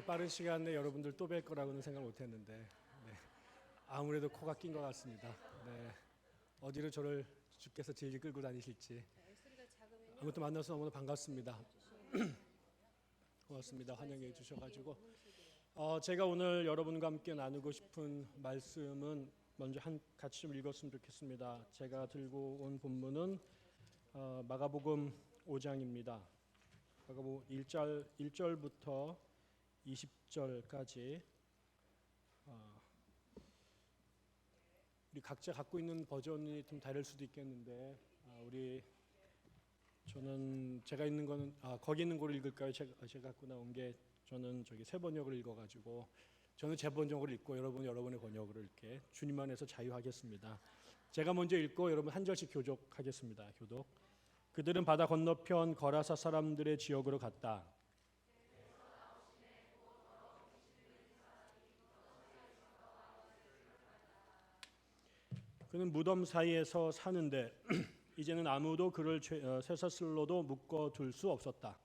빠른 시간 내에 여러분들 또 뵐 거라고는 생각 못했는데 아무래도 코가 낀 것 같습니다. 어디로 저를 주께서 질질 끌고 다니실지. 아무튼 만나서 너무 반갑습니다. 고맙습니다. 환영해 주셔가지고 제가 오늘 여러분과 함께 나누고 싶은 말씀은 먼저 같이 좀 읽었으면 좋겠습니다. 제가 들고 온 본문은 마가복음 5장입니다. 마가복음 1절부터 20절까지 우리 각자 갖고 있는 버전이 좀 다를 수도 있겠는데 저는 제가 있는 거는 거기 있는 거를 읽을까요? 제가 갖고 나온 게 저는 저기 새 번역을 읽어가지고 저는 제 번역을 읽고 여러분의 번역으로 이렇게 주님 안에서 자유하겠습니다. 제가 먼저 읽고 여러분 한 절씩 교독하겠습니다. 교독. 그들은 바다 건너편 거라사 사람들의 지역으로 갔다. 그는 무덤 사이에서 사는데 이제는 아무도 그를 쇠사슬로도 묶어둘 수 없었다.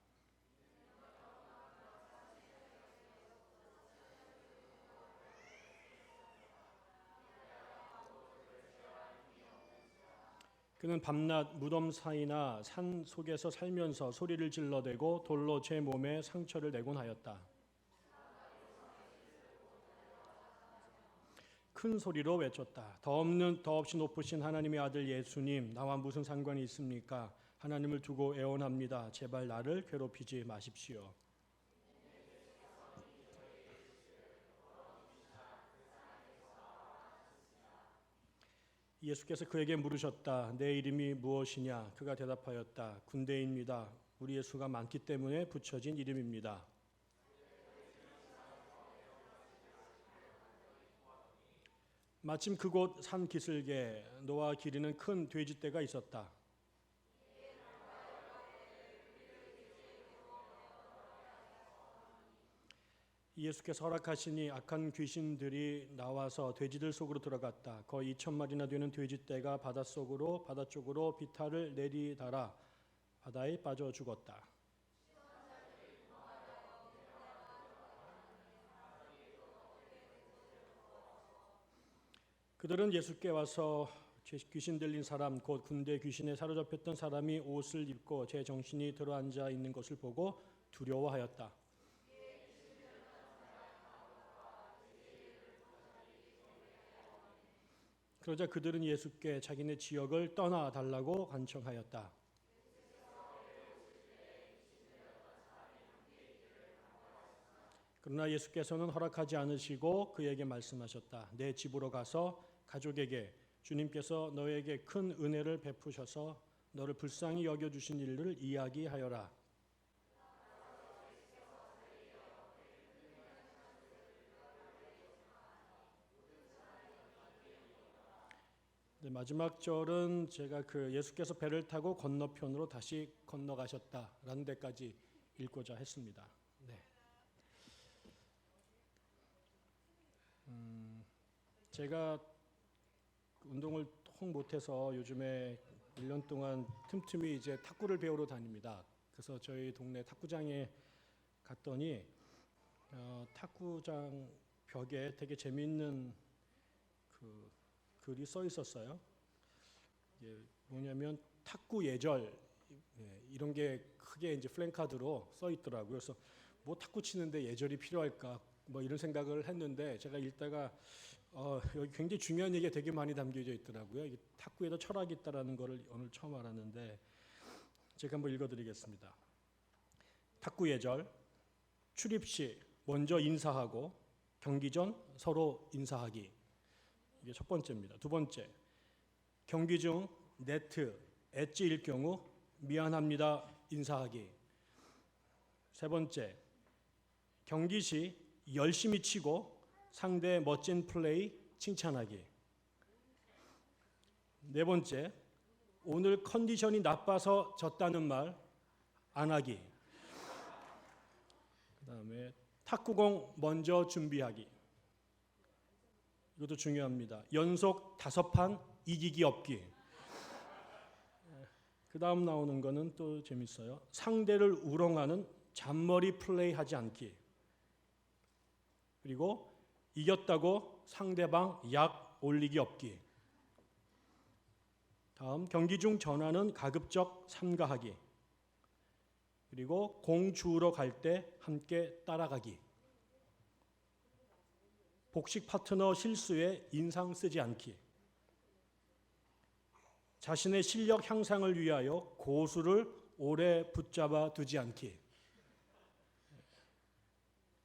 그는 밤낮 무덤 사이나 산 속에서 살면서 소리를 질러대고 돌로 제 몸에 상처를 내곤 하였다. 큰 소리로 외쳤다. 더 없이 높으신 하나님의 아들 예수님, 나와 무슨 상관이 있습니까? 하나님을 두고 애원합니다. 제발 나를 괴롭히지 마십시오. 예수께서 그에게 물으셨다. 내 이름이 무엇이냐? 그가 대답하였다. 군대입니다. 우리의 수가 많기 때문에 붙여진 이름입니다. 마침 그곳 산 기슭에 노아 기르는 큰 돼지떼가 있었다. 예수께서 허락하시니 악한 귀신들이 나와서 돼지들 속으로 들어갔다. 거의 2,000마리나 되는 돼지떼가 바다 쪽으로 비탈을 내리달아 바다에 빠져 죽었다. 그들은 예수께 와서 귀신 들린 사람, 곧 군대 귀신에 사로잡혔던 사람이 옷을 입고 제 정신이 들어앉아 있는 것을 보고 두려워하였다. 그러자 그들은 예수께 자기네 지역을 떠나달라고 간청하였다. 그러나 예수께서는 허락하지 않으시고 그에게 말씀하셨다. 내 집으로 가서 가족에게 주님께서 너에게 큰 은혜를 베푸셔서 너를 불쌍히 여겨주신 일을 이야기하여라. 네, 마지막 절은 제가 예수께서 배를 타고 건너편으로 다시 건너가셨다라는 데까지 읽고자 했습니다. 네. 제가 운동을 통 못해서 요즘에 1년 동안 틈틈이 이제 탁구를 배우러 다닙니다. 그래서 저희 동네 탁구장에 갔더니 탁구장 벽에 되게 재미있는 글이 써 있었어요. 뭐냐면 탁구 예절 이런 게 크게 이제 플랜카드로 써 있더라고요. 그래서 뭐 탁구 치는데 예절이 필요할까? 뭐 이런 생각을 했는데 제가 읽다가 여기 굉장히 중요한 얘기가 되게 많이 담겨져 있더라고요. 탁구에도 철학이 있다라는 것을 오늘 처음 알았는데 제가 한번 읽어드리겠습니다. 탁구 예절. 출입 시 먼저 인사하고 경기 전 서로 인사하기. 이게 첫 번째입니다. 두 번째, 경기 중 네트, 엣지일 경우 미안합니다 인사하기. 세 번째, 경기 시 열심히 치고 상대의 멋진 플레이 칭찬하기. 네 번째, 오늘 컨디션이 나빠서 졌다는 말 안 하기. 그 다음에 탁구공 먼저 준비하기. 이것도 중요합니다. 연속 5판 이기기 없기. 그 다음 나오는 거는 또 재밌어요. 상대를 우롱하는 잔머리 플레이 하지 않기. 그리고 이겼다고 상대방 약 올리기 없기. 다음, 경기 중 전화는 가급적 삼가하기. 그리고 공 주우러 갈 때 함께 따라가기. 복식 파트너 실수에 인상 쓰지 않기. 자신의 실력 향상을 위하여 고수를 오래 붙잡아 두지 않기.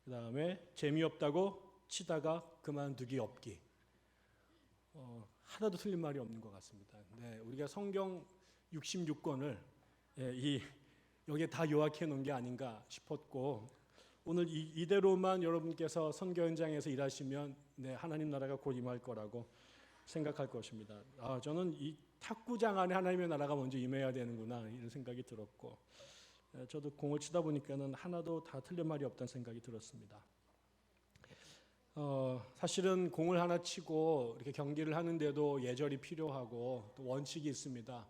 그 다음에 재미없다고 치다가 그만두기 없기. 하나도 틀린 말이 없는 것 같습니다. 네, 우리가 성경 66권을 여기에 다 요약해 놓은 게 아닌가 싶었고, 오늘 이대로만 여러분께서 선교 현장에서 일하시면 하나님 나라가 곧 임할 거라고 생각할 것입니다. 저는 이 탁구장 안에 하나님의 나라가 먼저 임해야 되는구나 이런 생각이 들었고, 저도 공을 치다 보니까는 하나도 다 틀린 말이 없다는 생각이 들었습니다. 사실은 공을 하나 치고 이렇게 경기를 하는데도 예절이 필요하고 또 원칙이 있습니다.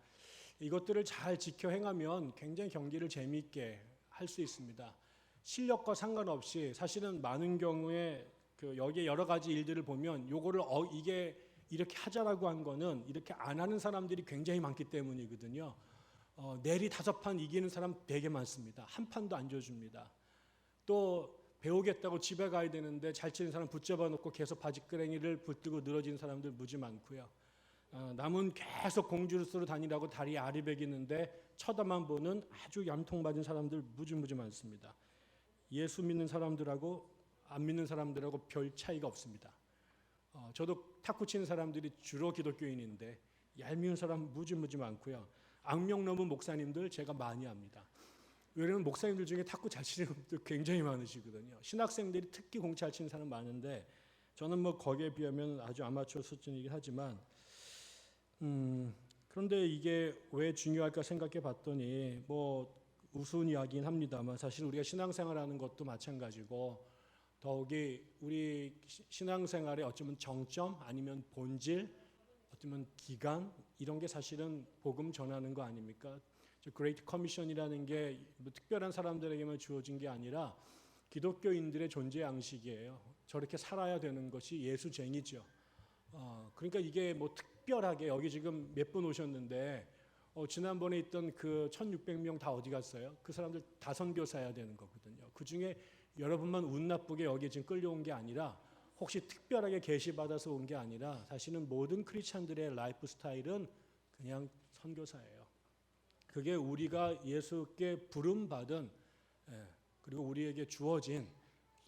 이것들을 잘 지켜 행하면 굉장히 경기를 재미있게 할 수 있습니다. 실력과 상관없이 사실은 많은 경우에 여기에 여러 가지 일들을 보면 요거를 이게 이렇게 하자라고 한 거는 이렇게 안 하는 사람들이 굉장히 많기 때문이거든요. 내리 5판 이기는 사람 되게 많습니다. 한 판도 안 줘줍니다. 또 배우겠다고 집에 가야 되는데 잘 치는 사람 붙잡아 놓고 계속 바지끄레기를 붙들고 늘어지는 사람들 무지 많고요. 남은 계속 공주로서 다니라고 다리 아리백이는데 쳐다만 보는 아주 얌통 맞은 사람들 무지 많습니다. 예수 믿는 사람들하고 안 믿는 사람들하고 별 차이가 없습니다. 저도 탁구 치는 사람들이 주로 기독교인인데 얄미운 사람 무지 많고요. 악명 넘은 목사님들 제가 많이 압니다. 왜냐하면 목사님들 중에 탁구 잘 치는 분들 굉장히 많으시거든요. 신학생들이 특히 공 잘 치는 사람 많은데 저는 뭐 거기에 비하면 아주 아마추어 수준이긴 하지만 그런데 이게 왜 중요할까 생각해 봤더니 뭐 우스운 이야기긴 합니다만 사실 우리가 신앙생활하는 것도 마찬가지고 더욱이 우리 신앙생활의 어쩌면 정점 아니면 본질 어쩌면 기간 이런 게 사실은 복음 전하는 거 아닙니까? 그레이트 커미션이라는 게 뭐 특별한 사람들에게만 주어진 게 아니라 기독교인들의 존재 양식이에요. 저렇게 살아야 되는 것이 예수쟁이죠. 그러니까 이게 뭐 특별하게 여기 지금 몇 분 오셨는데 지난번에 있던 그 1600명 다 어디 갔어요? 그 사람들 다 선교사야 되는 거거든요. 그 중에 여러분만 운 나쁘게 여기 지금 끌려온 게 아니라 혹시 특별하게 계시받아서 온 게 아니라 사실은 모든 크리스찬들의 라이프 스타일은 그냥 선교사예요. 그게 우리가 예수께 부름받은 그리고 우리에게 주어진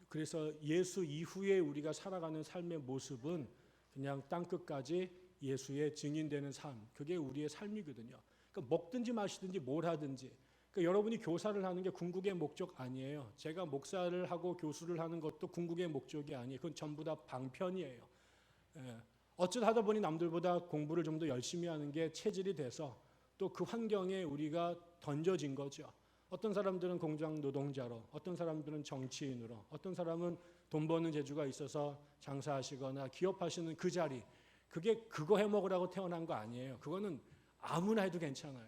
그래서 예수 이후에 우리가 살아가는 삶의 모습은 그냥 땅끝까지 예수의 증인되는 삶 그게 우리의 삶이거든요. 그러니까 먹든지 마시든지 뭘 하든지 그러니까 여러분이 교사를 하는 게 궁극의 목적 아니에요. 제가 목사를 하고 교수를 하는 것도 궁극의 목적이 아니에요. 그건 전부 다 방편이에요. 어쩌다 하다 보니 남들보다 공부를 좀 더 열심히 하는 게 체질이 돼서 또 그 환경에 우리가 던져진 거죠. 어떤 사람들은 공장 노동자로, 어떤 사람들은 정치인으로, 어떤 사람은 돈 버는 재주가 있어서 장사하시거나 기업하시는 그 자리, 그거 해먹으라고 태어난 거 아니에요. 그거는 아무나 해도 괜찮아요.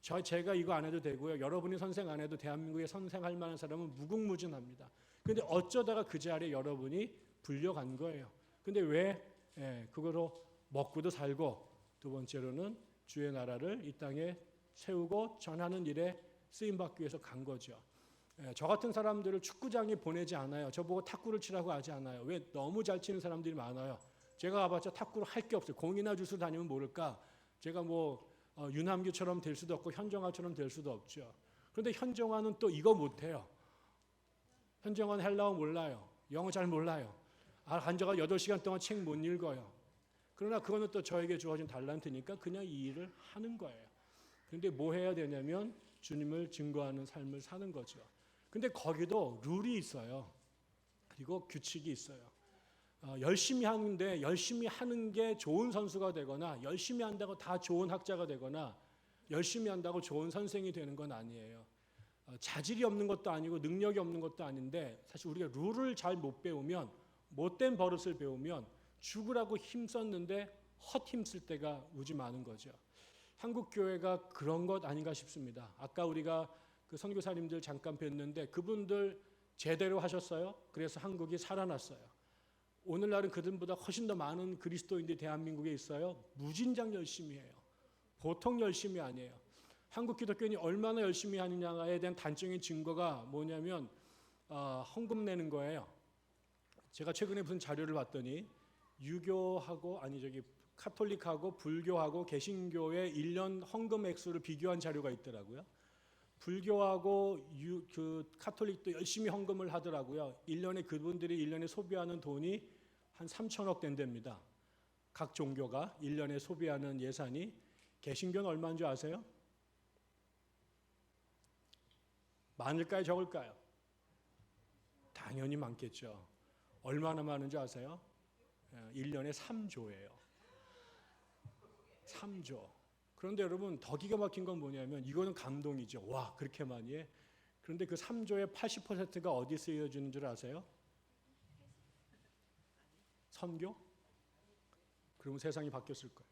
제가 이거 안 해도 되고요. 여러분이 선생 안 해도 대한민국에 선생할 만한 사람은 무궁무진합니다. 그런데 어쩌다가 그 자리에 여러분이 불려간 거예요. 근데 왜 그거로 먹고도 살고 두 번째로는 주의 나라를 이 땅에 세우고 전하는 일에 쓰임받기 위해서 간 거죠. 저 같은 사람들을 축구장에 보내지 않아요. 저보고 탁구를 치라고 하지 않아요. 왜? 너무 잘 치는 사람들이 많아요. 제가 가봤자 탁구를 할 게 없어요. 공이나 주스 다니면 모를까. 제가 뭐 유남규처럼 될 수도 없고 현정아처럼 될 수도 없죠. 그런데 현정아는 또 이거 못해요. 현정아는 헬라어 몰라요. 영어 잘 몰라요. 앉아가 8시간 동안 책 못 읽어요. 그러나 그거는 또 저에게 주어진 달란트니까 그냥 이 일을 하는 거예요. 그런데 뭐 해야 되냐면 주님을 증거하는 삶을 사는 거죠. 근데 거기도 룰이 있어요. 그리고 규칙이 있어요. 열심히 하는데 열심히 하는 게 좋은 선수가 되거나 열심히 한다고 다 좋은 학자가 되거나 열심히 한다고 좋은 선생이 되는 건 아니에요. 자질이 없는 것도 아니고 능력이 없는 것도 아닌데 사실 우리가 룰을 잘 못 배우면 못된 버릇을 배우면 죽으라고 힘썼는데 헛 힘쓸 때가 무지 많은 거죠. 한국 교회가 그런 것 아닌가 싶습니다. 아까 우리가 그 선교사님들 잠깐 뵀는데 그분들 제대로 하셨어요. 그래서 한국이 살아났어요. 오늘날은 그들보다 훨씬 더 많은 그리스도인들이 대한민국에 있어요. 무진장 열심히 해요. 보통 열심히 아니에요. 한국 기독교인이 얼마나 열심히 하느냐에 대한 단적인 증거가 뭐냐면 헌금 내는 거예요. 제가 최근에 무슨 자료를 봤더니 유교하고 카톨릭하고 불교하고 개신교의 1년 헌금 액수를 비교한 자료가 있더라고요. 불교하고 카톨릭도 열심히 헌금을 하더라고요. 1년에 그분들이 1년에 소비하는 돈이 한 3천억 된답니다. 각 종교가 1년에 소비하는 예산이. 개신교는 얼마인 줄 아세요? 많을까요? 적을까요? 당연히 많겠죠. 얼마나 많은 줄 아세요? 1년에 3조예요. 3조. 그런데 여러분 더 기가 막힌 건 뭐냐면 이거는 감동이죠. 와, 그렇게 많이 해? 그런데 그 3조의 80%가 어디 쓰여지는 줄 아세요? 선교? 그러면 세상이 바뀌었을 거예요.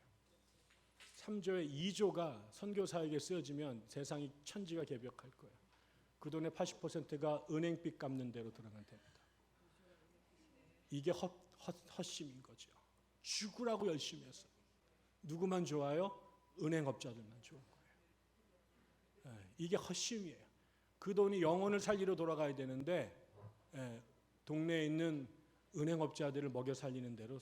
3조의 2조가 선교사에게 쓰여지면 세상이 천지가 개벽할 거예요. 그 돈의 80%가 은행빚 갚는 데로 들어가면 됩니다. 이게 헛심인 거죠. 죽으라고 열심히 했어요. 누구만 좋아요? 은행업자들만 좋은 거예요. 이게 헛심이에요. 그 돈이 영혼을 살리러 돌아가야 되는데 동네에 있는 은행업자들을 먹여 살리는 대로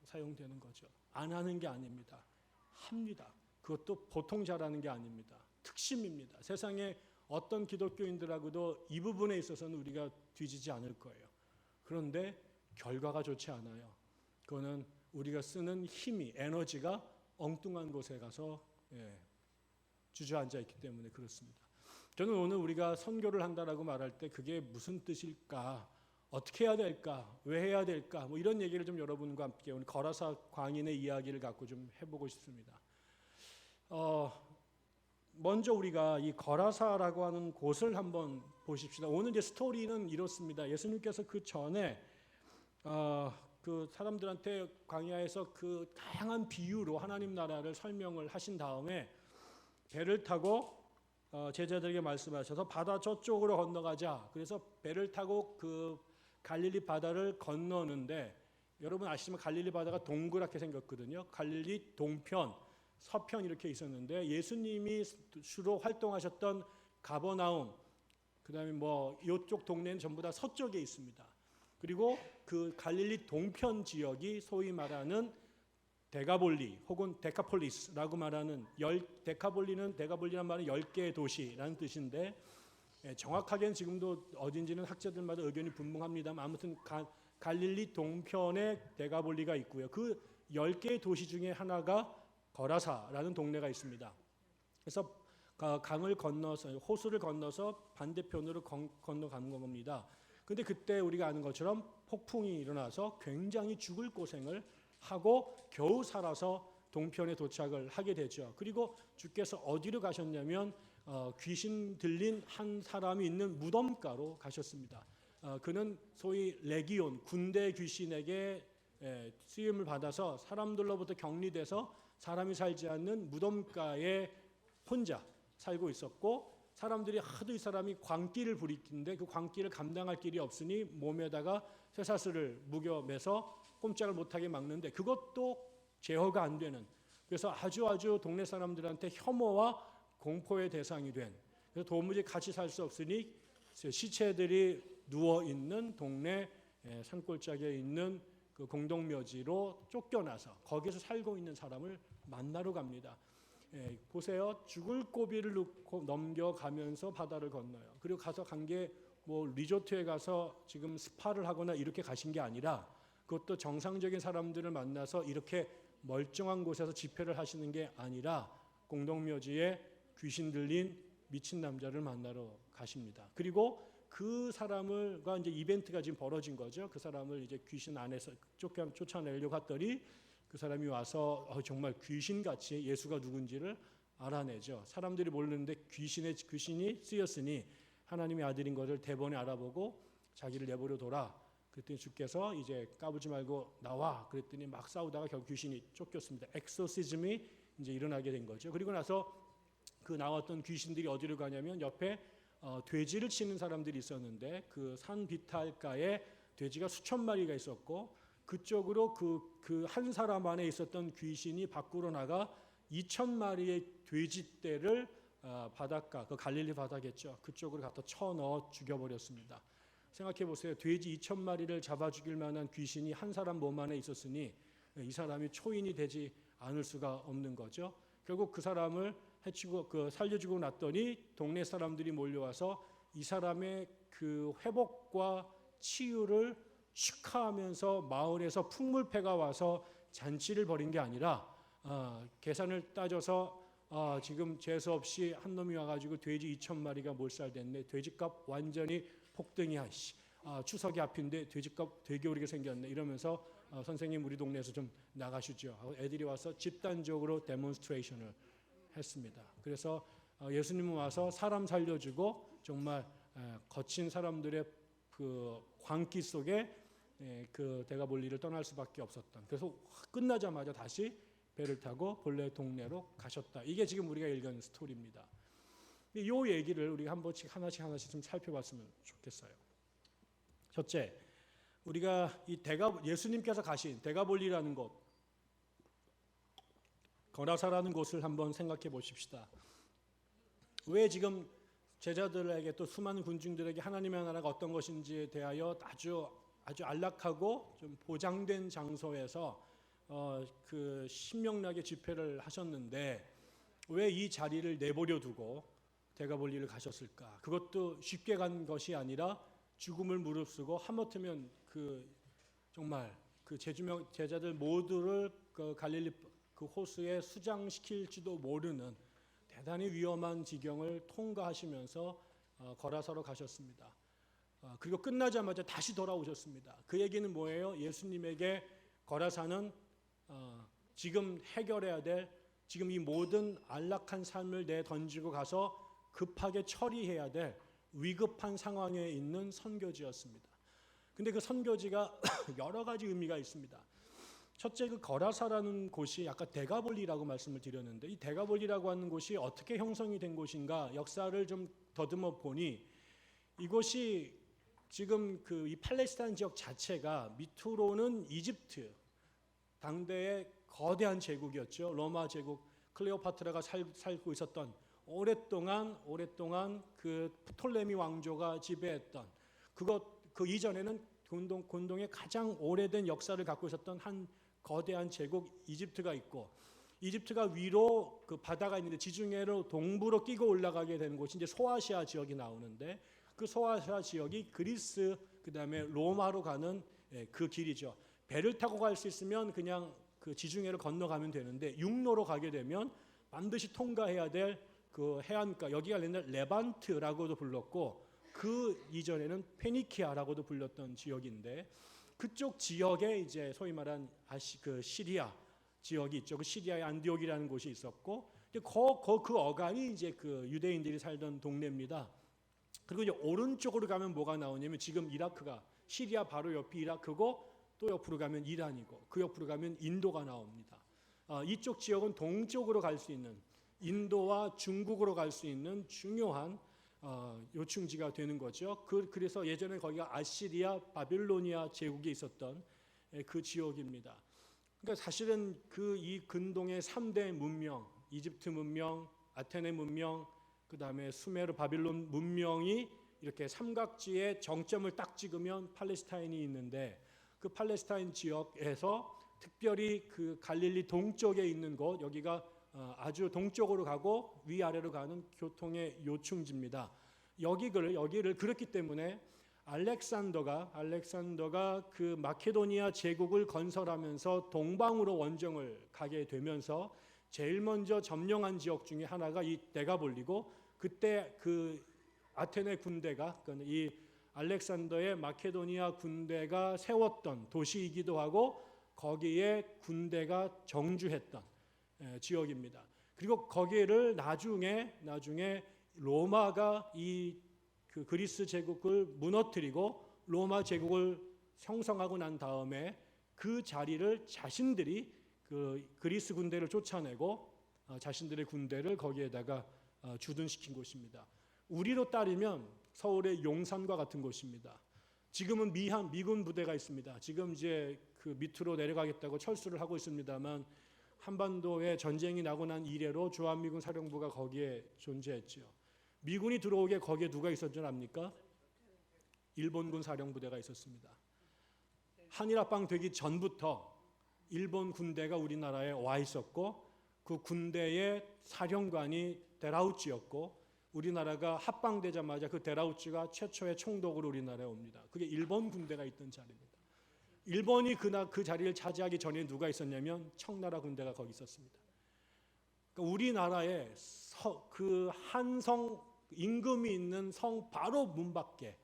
사용되는 거죠. 안 하는 게 아닙니다. 합니다. 그것도 보통 잘하는 게 아닙니다. 특심입니다. 세상에 어떤 기독교인들하고도 이 부분에 있어서는 우리가 뒤지지 않을 거예요. 그런데 결과가 좋지 않아요. 그거는 우리가 쓰는 힘이, 에너지가 엉뚱한 곳에 가서 주저앉아 있기 때문에 그렇습니다. 저는 오늘 우리가 선교를 한다라고 말할 때 그게 무슨 뜻일까? 어떻게 해야 될까? 왜 해야 될까? 뭐 이런 얘기를 좀 여러분과 함께 오늘 거라사 광인의 이야기를 갖고 좀 해보고 싶습니다. 먼저 우리가 이 거라사라고 하는 곳을 한번 보십시다. 오늘 이제 스토리는 이렇습니다. 예수님께서 그 전에 그 사람들한테 광야에서 그 다양한 비유로 하나님 나라를 설명을 하신 다음에 배를 타고 제자들에게 말씀하셔서 바다 저쪽으로 건너가자. 그래서 배를 타고 그 갈릴리 바다를 건너는데 여러분 아시지만 갈릴리 바다가 동그랗게 생겼거든요. 갈릴리 동편, 서편 이렇게 있었는데 예수님이 주로 활동하셨던 가버나움, 그다음에 뭐 이쪽 동네는 전부 다 서쪽에 있습니다. 그리고 그 갈릴리 동편 지역이 소위 말하는 데가볼리 혹은 데카폴리스라고 말하는 데가볼리란 말은 10개의 도시라는 뜻인데 정확하게는 지금도 어딘지는 학자들마다 의견이 분분합니다만 아무튼 갈릴리 동편에 데가볼리가 있고요. 그 10개의 도시 중에 하나가 거라사라는 동네가 있습니다. 그래서 강을 건너서 호수를 건너서 반대편으로 건너가는 겁니다. 근데 그때 우리가 아는 것처럼 폭풍이 일어나서 굉장히 죽을 고생을 하고 겨우 살아서 동편에 도착을 하게 되죠. 그리고 주께서 어디로 가셨냐면 귀신 들린 한 사람이 있는 무덤가로 가셨습니다. 그는 소위 레기온 군대 귀신에게 쓰임을 받아서 사람들로부터 격리돼서 사람이 살지 않는 무덤가에 혼자 살고 있었고 사람들이 하도 이 사람이 광기를 부리는데 그 광기를 감당할 길이 없으니 몸에다가 쇠사슬을 무겨매서 꼼짝을 못하게 막는데 그것도 제어가 안 되는, 그래서 아주 동네 사람들한테 혐오와 공포의 대상이 된, 그래서 도무지 같이 살 수 없으니 시체들이 누워있는 동네 산골짜기에 있는 그 공동묘지로 쫓겨나서 거기서 살고 있는 사람을 만나러 갑니다. 보세요. 죽을 고비를 넘겨가면서 바다를 건너요. 그리고 가서 간 게 뭐 리조트에 가서 지금 스파를 하거나 이렇게 가신 게 아니라 그것도 정상적인 사람들을 만나서 이렇게 멀쩡한 곳에서 집회를 하시는 게 아니라 공동묘지에 귀신 들린 미친 남자를 만나러 가십니다. 그리고 그 사람과 이제 이벤트가 지금 벌어진 거죠. 그 사람을 이제 귀신 안에서 쫓아내려고 했더니 그 사람이 와서 정말 귀신같이 예수가 누군지를 알아내죠. 사람들이 모르는데 귀신이 쓰였으니 하나님의 아들인 것을 대번에 알아보고 자기를 내버려 둬라. 그랬더니 주께서 이제 까부지 말고 나와. 그랬더니 막 싸우다가 결국 귀신이 쫓겼습니다. 엑소시즘이 이제 일어나게 된 거죠. 그리고 나서 그 나왔던 귀신들이 어디로 가냐면 옆에 돼지를 치는 사람들이 있었는데 그 산 비탈가에 돼지가 수천 마리가 있었고 그쪽으로 그 한 사람 안에 있었던 귀신이 밖으로 나가 2,000마리의 돼지떼를 바닷가, 그 갈릴리 바다겠죠. 그쪽으로 갖다 쳐넣어 죽여버렸습니다. 생각해 보세요. 돼지 2,000마리를 잡아 죽일 만한 귀신이 한 사람 몸 안에 있었으니 이 사람이 초인이 되지 않을 수가 없는 거죠. 결국 그 사람을 해치고 살려주고 났더니 동네 사람들이 몰려와서 이 사람의 그 회복과 치유를 축하하면서 마을에서 풍물패가 와서 잔치를 벌인 게 아니라 계산을 따져서 지금 재수 없이 한 놈이 와가지고 돼지 2,000마리가 몰살됐네. 돼지값 완전히 폭등이야. 추석이 앞인데 돼지값 되게 오르게 생겼네. 이러면서 선생님 우리 동네에서 좀 나가시죠. 애들이 와서 집단적으로 데몬스트레이션을 했습니다. 그래서 예수님은 와서 사람 살려주고 정말 거친 사람들의 그 광기 속에 그 대가볼리를 떠날 수밖에 없었던. 그래서 끝나자마자 다시 배를 타고 본래 동네로 가셨다. 이게 지금 우리가 읽은 스토리입니다. 이 얘기를 우리가 한 번씩 하나씩 좀 살펴봤으면 좋겠어요. 첫째, 우리가 이 예수님께서 가신 대가볼리라는 곳, 거라사라는 곳을 한번 생각해 보십시다. 왜 지금 제자들에게 또 수많은 군중들에게 하나님의 나라가 어떤 것인지에 대하여 아주 안락하고 좀 보장된 장소에서 그 신명나게 집회를 하셨는데 왜 이 자리를 내버려 두고 대가볼리를 가셨을까? 그것도 쉽게 간 것이 아니라 죽음을 무릅쓰고 하마터면 정말 그 제자들 모두를 그 갈릴리 그 호수에 수장시킬지도 모르는 대단히 위험한 지경을 통과하시면서 거라사로 가셨습니다. 그리고 끝나자마자 다시 돌아오셨습니다. 그 얘기는 뭐예요? 예수님에게 거라사는 지금 해결해야 될 지금 이 모든 안락한 삶을 내던지고 가서 급하게 처리해야 될 위급한 상황에 있는 선교지였습니다. 근데 그 선교지가 여러 가지 의미가 있습니다. 첫째, 그 거라사라는 곳이 아까 대가볼리라고 말씀을 드렸는데 이 대가볼리라고 하는 곳이 어떻게 형성이 된 곳인가 역사를 좀 더듬어 보니 이곳이 지금 이 팔레스타인 지역 자체가 밑으로는 이집트 당대의 거대한 제국이었죠. 로마 제국 클레오파트라가 살고 있었던 오랫동안 그 프톨레미 왕조가 지배했던 그 이전에는 근동의 가장 오래된 역사를 갖고 있었던 한 거대한 제국 이집트가 있고 이집트가 위로 그 바다가 있는데 지중해로 동부로 끼고 올라가게 되는 곳이 이제 소아시아 지역이 나오는데 그 소아시아 지역이 그리스 그다음에 로마로 가는 그 길이죠. 배를 타고 갈 수 있으면 그냥 그 지중해를 건너가면 되는데 육로로 가게 되면 반드시 통과해야 될 그 해안가 여기가 옛날 레반트라고도 불렀고 그 이전에는 페니키아라고도 불렸던 지역인데 그쪽 지역에 이제 소위 말한 그 시리아 지역이 있죠. 그 시리아의 안디옥이라는 곳이 있었고 그 어간이 이제 그 유대인들이 살던 동네입니다. 그리고 이제 오른쪽으로 가면 뭐가 나오냐면 지금 이라크가 시리아 바로 옆이 이라크고 또 옆으로 가면 이란이고 그 옆으로 가면 인도가 나옵니다. 이쪽 지역은 동쪽으로 갈 수 있는 인도와 중국으로 갈 수 있는 중요한 요충지가 되는 거죠. 그래서 예전에 거기가 아시리아, 바빌로니아 제국이 있었던 그 지역입니다. 그러니까 사실은 이 근동의 3대 문명, 이집트 문명, 아테네 문명, 그 다음에 수메르 바빌론 문명이 이렇게 삼각지에 정점을 딱 찍으면 팔레스타인이 있는데 그 팔레스타인 지역에서 특별히 그 갈릴리 동쪽에 있는 곳 여기가 아주 동쪽으로 가고 위아래로 가는 교통의 요충지입니다. 여기를 그렇기 때문에 알렉산더가 그 마케도니아 제국을 건설하면서 동방으로 원정을 가게 되면서 제일 먼저 점령한 지역 중에 하나가 이 대가볼리고 그때 그 아테네 군대가 이 알렉산더의 마케도니아 군대가 세웠던 도시이기도 하고 거기에 군대가 정주했던 지역입니다. 그리고 거기를 나중에 로마가 그 그리스 제국을 무너뜨리고 로마 제국을 형성하고 난 다음에 그 자리를 자신들이 그 그리스 군대를 쫓아내고 자신들의 군대를 거기에다가 주둔시킨 곳입니다. 우리로 따르면 서울의 용산과 같은 곳입니다. 지금은 미군 부대가 있습니다. 지금 이제 그 밑으로 내려가겠다고 철수를 하고 있습니다만 한반도에 전쟁이 나고 난 이래로 주한미군 사령부가 거기에 존재했죠. 미군이 들어오게 거기에 누가 있었던 줄 압니까? 일본군 사령부대가 있었습니다. 한일합방 되기 전부터 일본 군대가 우리나라에 와 있었고 그 군대의 사령관이 데라우치였고 우리나라가 합방되자마자 그 데라우치가 최초의 총독으로 우리나라에 옵니다. 그게 일본 군대가 있던 자리입니다. 일본이 그 자리를 차지하기 전에 누가 있었냐면 청나라 군대가 거기 있었습니다. 그러니까 우리나라에 그 한성 임금이 있는 성 바로 문 밖에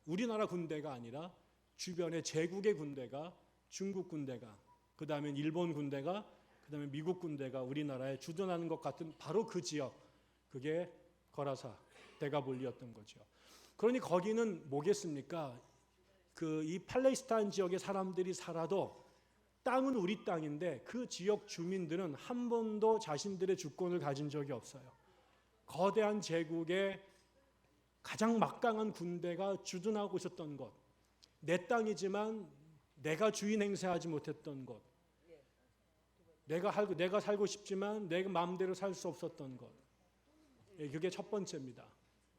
우리나라 군대가 아니라 주변에 제국의 군대가 중국 군대가 그 다음에 일본 군대가 그 다음에 미국 군대가 우리나라에 주둔하는 것 같은 바로 그 지역 그게 거라사 데가볼리였던 거죠. 그러니 거기는 뭐겠습니까? 그 이 팔레스타인 지역의 사람들이 살아도 땅은 우리 땅인데 그 지역 주민들은 한 번도 자신들의 주권을 가진 적이 없어요. 거대한 제국의 가장 막강한 군대가 주둔하고 있었던 곳, 내 땅이지만 내가 주인 행세하지 못했던 곳, 내가 살고 싶지만 내 마음대로 살 수 없었던 곳. 그게 첫 번째입니다.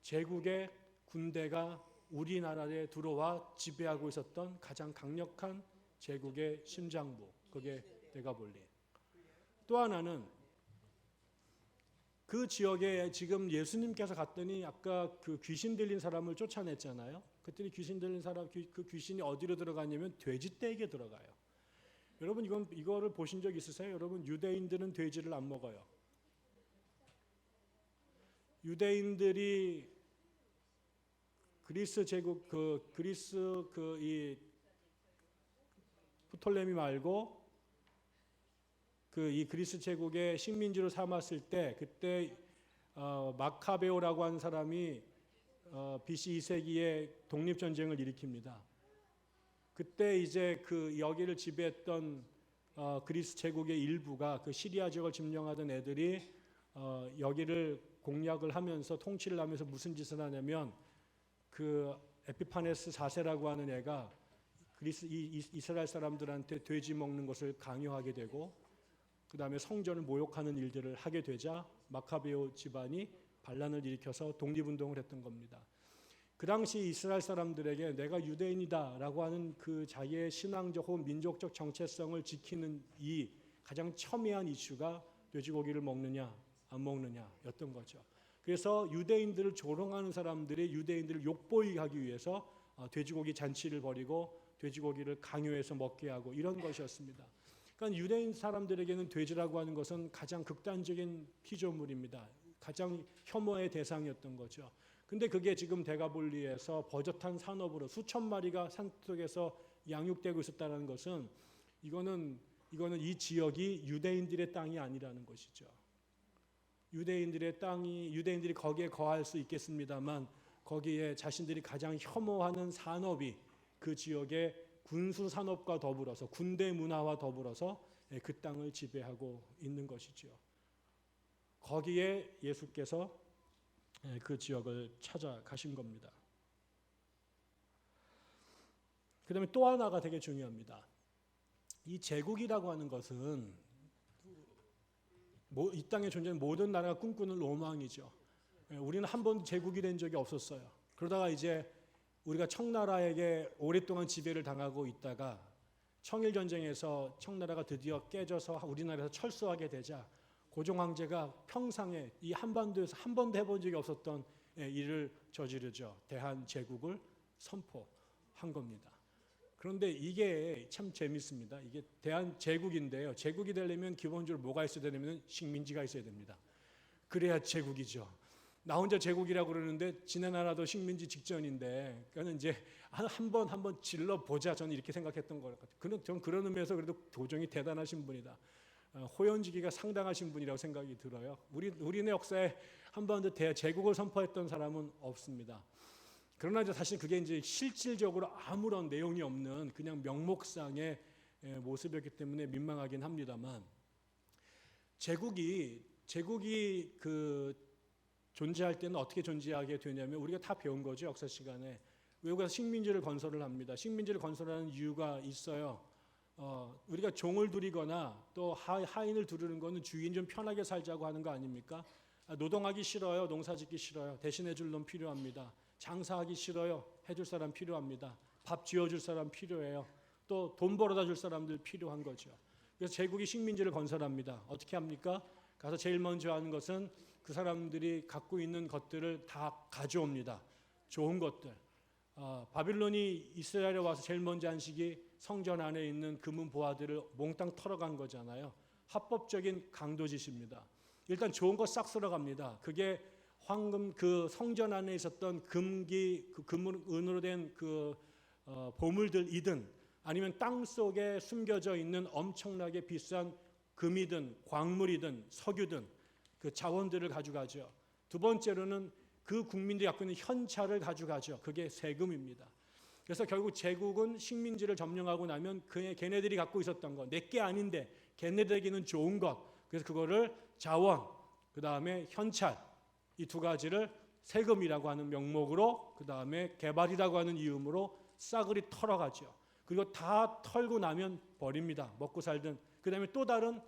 제국의 군대가 우리나라에 들어와 지배하고 있었던 가장 강력한 제국의 심장부, 그게 데가볼리. 또 하나는 그 지역에 지금 예수님께서 갔더니 아까 그 귀신 들린 사람을 쫓아냈잖아요. 그랬더니 귀신 들린 사람, 그 귀신이 어디로 들어가냐면 돼지떼에게 들어가요. 여러분 이거를 보신 적 있으세요? 여러분 유대인들은 돼지를 안 먹어요. 유대인들이 그리스 제국 이 프톨레미 말고 이 그리스 제국의 식민지로 삼았을 때 그때 마카베오라고 하는 사람이 BC 2세기에 독립 전쟁을 일으킵니다. 그때 이제 그 여기를 지배했던 그리스 제국의 일부가 그 시리아 지역을 점령하던 애들이 여기를 공략을 하면서 통치를 하면서 무슨 짓을 하냐면 그 에피파네스 4세라고 하는 애가 이스라엘 사람들한테 돼지 먹는 것을 강요하게 되고 그 다음에 성전을 모욕하는 일들을 하게 되자 마카베오 집안이 반란을 일으켜서 독립운동을 했던 겁니다. 그 당시 이스라엘 사람들에게 내가 유대인이다라고 하는 그 자기의 신앙적 혹은 민족적 정체성을 지키는 이 가장 첨예한 이슈가 돼지고기를 먹느냐 안 먹느냐였던 거죠. 그래서 유대인들을 조롱하는 사람들이 유대인들을 욕보이게 하기 위해서 돼지고기 잔치를 벌이고 돼지고기를 강요해서 먹게 하고 이런 것이었습니다. 그러니까 유대인 사람들에게는 돼지라고 하는 것은 가장 극단적인 피조물입니다. 가장 혐오의 대상이었던 거죠. 근데 그게 지금 데가볼리에서 버젓한 산업으로 수천 마리가 산속에서 양육되고 있었다는 것은 이거는 이 지역이 유대인들의 땅이 아니라는 것이죠. 유대인들이 거기에 거할 수 있겠습니다만 거기에 자신들이 가장 혐오하는 산업이 그 지역의 군수 산업과 더불어서 군대 문화와 더불어서 그 땅을 지배하고 있는 것이죠. 거기에 예수께서 그 지역을 찾아가신 겁니다. 그 다음에 또 하나가 되게 중요합니다. 이 제국이라고 하는 것은 이 땅에 존재하는 모든 나라가 꿈꾸는 로망이죠. 우리는 한 번도 제국이 된 적이 없었어요. 그러다가 이제 우리가 청나라에게 오랫동안 지배를 당하고 있다가 청일전쟁에서 청나라가 드디어 깨져서 우리나라에서 철수하게 되자 고종 황제가 평상에 이 한반도에서 한 번도 해본 적이 없었던 일을 저지르죠. 대한제국을 선포한 겁니다. 그런데 이게 참 재밌습니다. 이게 대한제국인데요. 제국이 되려면 기본적으로 뭐가 있어야 되냐면 식민지가 있어야 됩니다. 그래야 제국이죠. 나 혼자 제국이라고 그러는데 지네 나라도 식민지 직전인데 그러니까 이제 한번 질러 보자 저는 이렇게 생각했던 것 같아요. 저는 그런 의미에서 그래도 고종이 대단하신 분이다. 호연지기가 상당하신 분이라고 생각이 들어요. 우리네 역사에 한번도 제국을 선포했던 사람은 없습니다. 그러나 이제 사실 그게 이제 실질적으로 아무런 내용이 없는 그냥 명목상의 모습이었기 때문에 민망하긴 합니다만 제국이 그 존재할 때는 어떻게 존재하게 되냐면 우리가 다 배운 거죠. 역사 시간에 외국에서 식민지를 건설을 합니다. 식민지를 건설하는 이유가 있어요. 우리가 종을 두리거나 또 하인을 두르는 거는 주인 좀 편하게 살자고 하는 거 아닙니까? 노동하기 싫어요. 농사짓기 싫어요. 대신해 줄 놈 필요합니다. 장사하기 싫어요. 해줄 사람 필요합니다. 밥 지어줄 사람 필요해요. 또 돈 벌어다 줄 사람들 필요한 거죠. 그래서 제국이 식민지를 건설합니다. 어떻게 합니까? 가서 제일 먼저 하는 것은 그 사람들이 갖고 있는 것들을 다 가져옵니다. 좋은 것들. 바빌론이 이스라엘에 와서 제일 먼저 한 식이 성전 안에 있는 금은 보화들을 몽땅 털어간 거잖아요. 합법적인 강도짓입니다. 일단 좋은 거 싹 쓸어갑니다. 그게 황금 그 성전 안에 있었던 금기 그 은으로 된 그 보물들이든 아니면 땅 속에 숨겨져 있는 엄청나게 비싼 금이든 광물이든 석유든 그 자원들을 가져가죠. 두 번째로는 그 국민들이 갖고 있는 현찰을 가져가죠. 그게 세금입니다. 그래서 결국 제국은 식민지를 점령하고 나면 걔네들이 갖고 있었던 거 내게 아닌데 걔네들에게는 좋은 것, 그래서 그거를 자원, 그 다음에 현찰, 이 두 가지를 세금이라고 하는 명목으로, 그 다음에 개발이라고 하는 이유로 싸그리 털어가죠. 그리고 다 털고 나면 버립니다. 먹고 살든. 그 다음에 또 다른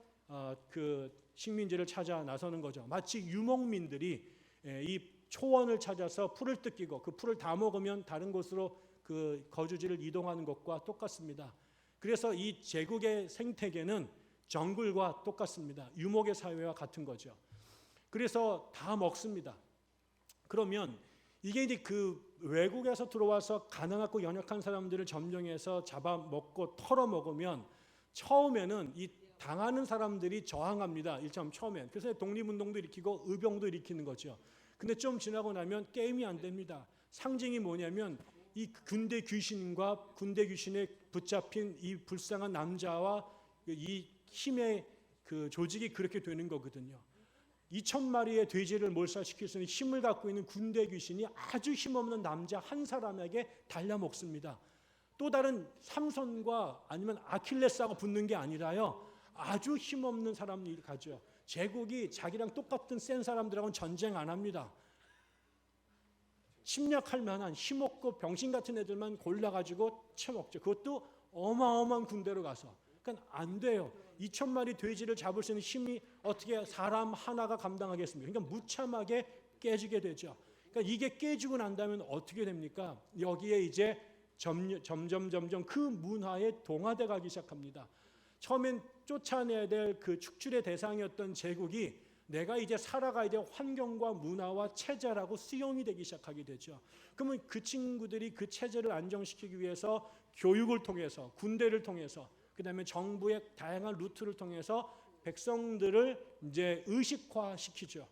그 식민지를 찾아 나서는 거죠. 마치 유목민들이 이 초원을 찾아서 풀을 뜯기고 그 풀을 다 먹으면 다른 곳으로 그 거주지를 이동하는 것과 똑같습니다. 그래서 이 제국의 생태계는 정글과 똑같습니다. 유목의 사회와 같은 거죠. 그래서 다 먹습니다. 그러면 이게 이제 그 외국에서 들어와서 가난하고 연약한 사람들을 점령해서 잡아먹고 털어먹으면 처음에는 이 당하는 사람들이 저항합니다. 일단 처음엔. 그래서 독립운동도 일으키고 의병도 일으키는 거죠. 근데 좀 지나고 나면 게임이 안 됩니다. 상징이 뭐냐면 이 군대 귀신과 군대 귀신에 붙잡힌 이 불쌍한 남자와 이 힘의 그 조직이 그렇게 되는 거거든요. 2,000마리의 돼지를 몰살시킬 수 있는 힘을 갖고 있는 군대 귀신이 아주 힘없는 남자 한 사람에게 달려먹습니다. 또 다른 삼손과 아니면 아킬레스하고 붙는 게 아니라요, 아주 힘없는 사람이 가죠. 제국이 자기랑 똑같은 센 사람들하고는 전쟁 안 합니다. 침략할 만한 힘없고 병신 같은 애들만 골라가지고 쳐먹죠. 그것도 어마어마한 군대로 가서. 그러니까 안 돼요. 2,000마리 돼지를 잡을 수 있는 힘이 어떻게 사람 하나가 감당하겠습니까? 그러니까 무참하게 깨지게 되죠. 그러니까 이게 깨지고 난다면 어떻게 됩니까? 여기에 이제 점점 그 문화에 동화돼 가기 시작합니다. 처음엔 쫓아내야 될 그 축출의 대상이었던 제국이 내가 이제 살아가야 될 환경과 문화와 체제라고 수용이 되기 시작하게 되죠. 그러면 그 친구들이 그 체제를 안정시키기 위해서 교육을 통해서, 군대를 통해서, 그다음에 정부의 다양한 루트를 통해서 백성들을 이제 의식화시키죠.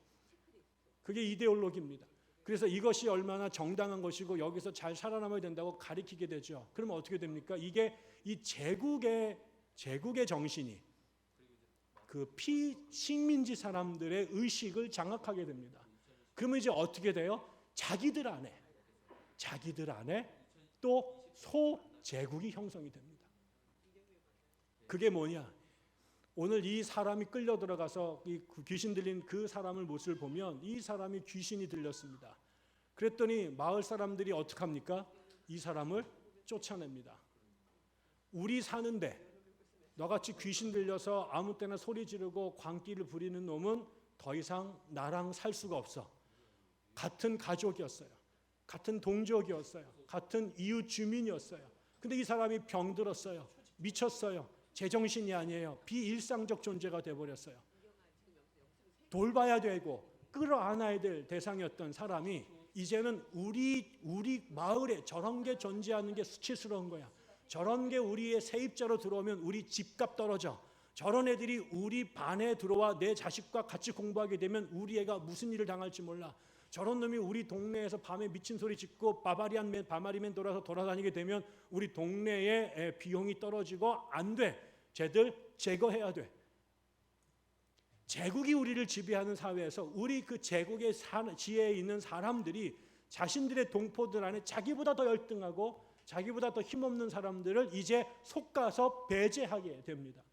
그게 이데올로기입니다. 그래서 이것이 얼마나 정당한 것이고 여기서 잘 살아남아야 된다고 가리키게 되죠. 그러면 어떻게 됩니까? 이게 이 제국의 정신이 그 피식민지 사람들의 의식을 장악하게 됩니다. 그러면 이제 어떻게 돼요? 자기들 안에 또 소제국이 형성이 됩니다. 그게 뭐냐? 오늘 이 사람이 끌려 들어가서 이 귀신 들린 그 사람을 모습을 보면 이 사람이 귀신이 들렸습니다. 그랬더니 마을 사람들이 어떻게 합니까? 이 사람을 쫓아냅니다. 우리 사는데 너같이 귀신 들려서 아무 때나 소리 지르고 광기를 부리는 놈은 더 이상 나랑 살 수가 없어. 같은 가족이었어요. 같은 동족이었어요. 같은 이웃 주민이었어요. 근데 이 사람이 병들었어요. 미쳤어요. 제정신이 아니에요. 비일상적 존재가 되어버렸어요. 돌봐야 되고 끌어안아야 될 대상이었던 사람이 이제는 우리 마을에 저런 게 존재하는 게 수치스러운 거야. 저런 게 우리의 세입자로 들어오면 우리 집값 떨어져. 저런 애들이 우리 반에 들어와 내 자식과 같이 공부하게 되면 우리 애가 무슨 일을 당할지 몰라. 저런 놈이 우리 동네에서 밤에 미친 소리 짓고 바마리맨 돌아서 돌아다니게 되면 우리 동네의 비용이 떨어지고 안 돼. 쟤들 제거해야 돼. 제국이 우리를 지배하는 사회에서 우리 그 제국의 지혜에 있는 사람들이 자신들의 동포들 안에 자기보다 더 열등하고 자기보다 더 힘없는 사람들을 이제 속가서 배제하게 됩니다.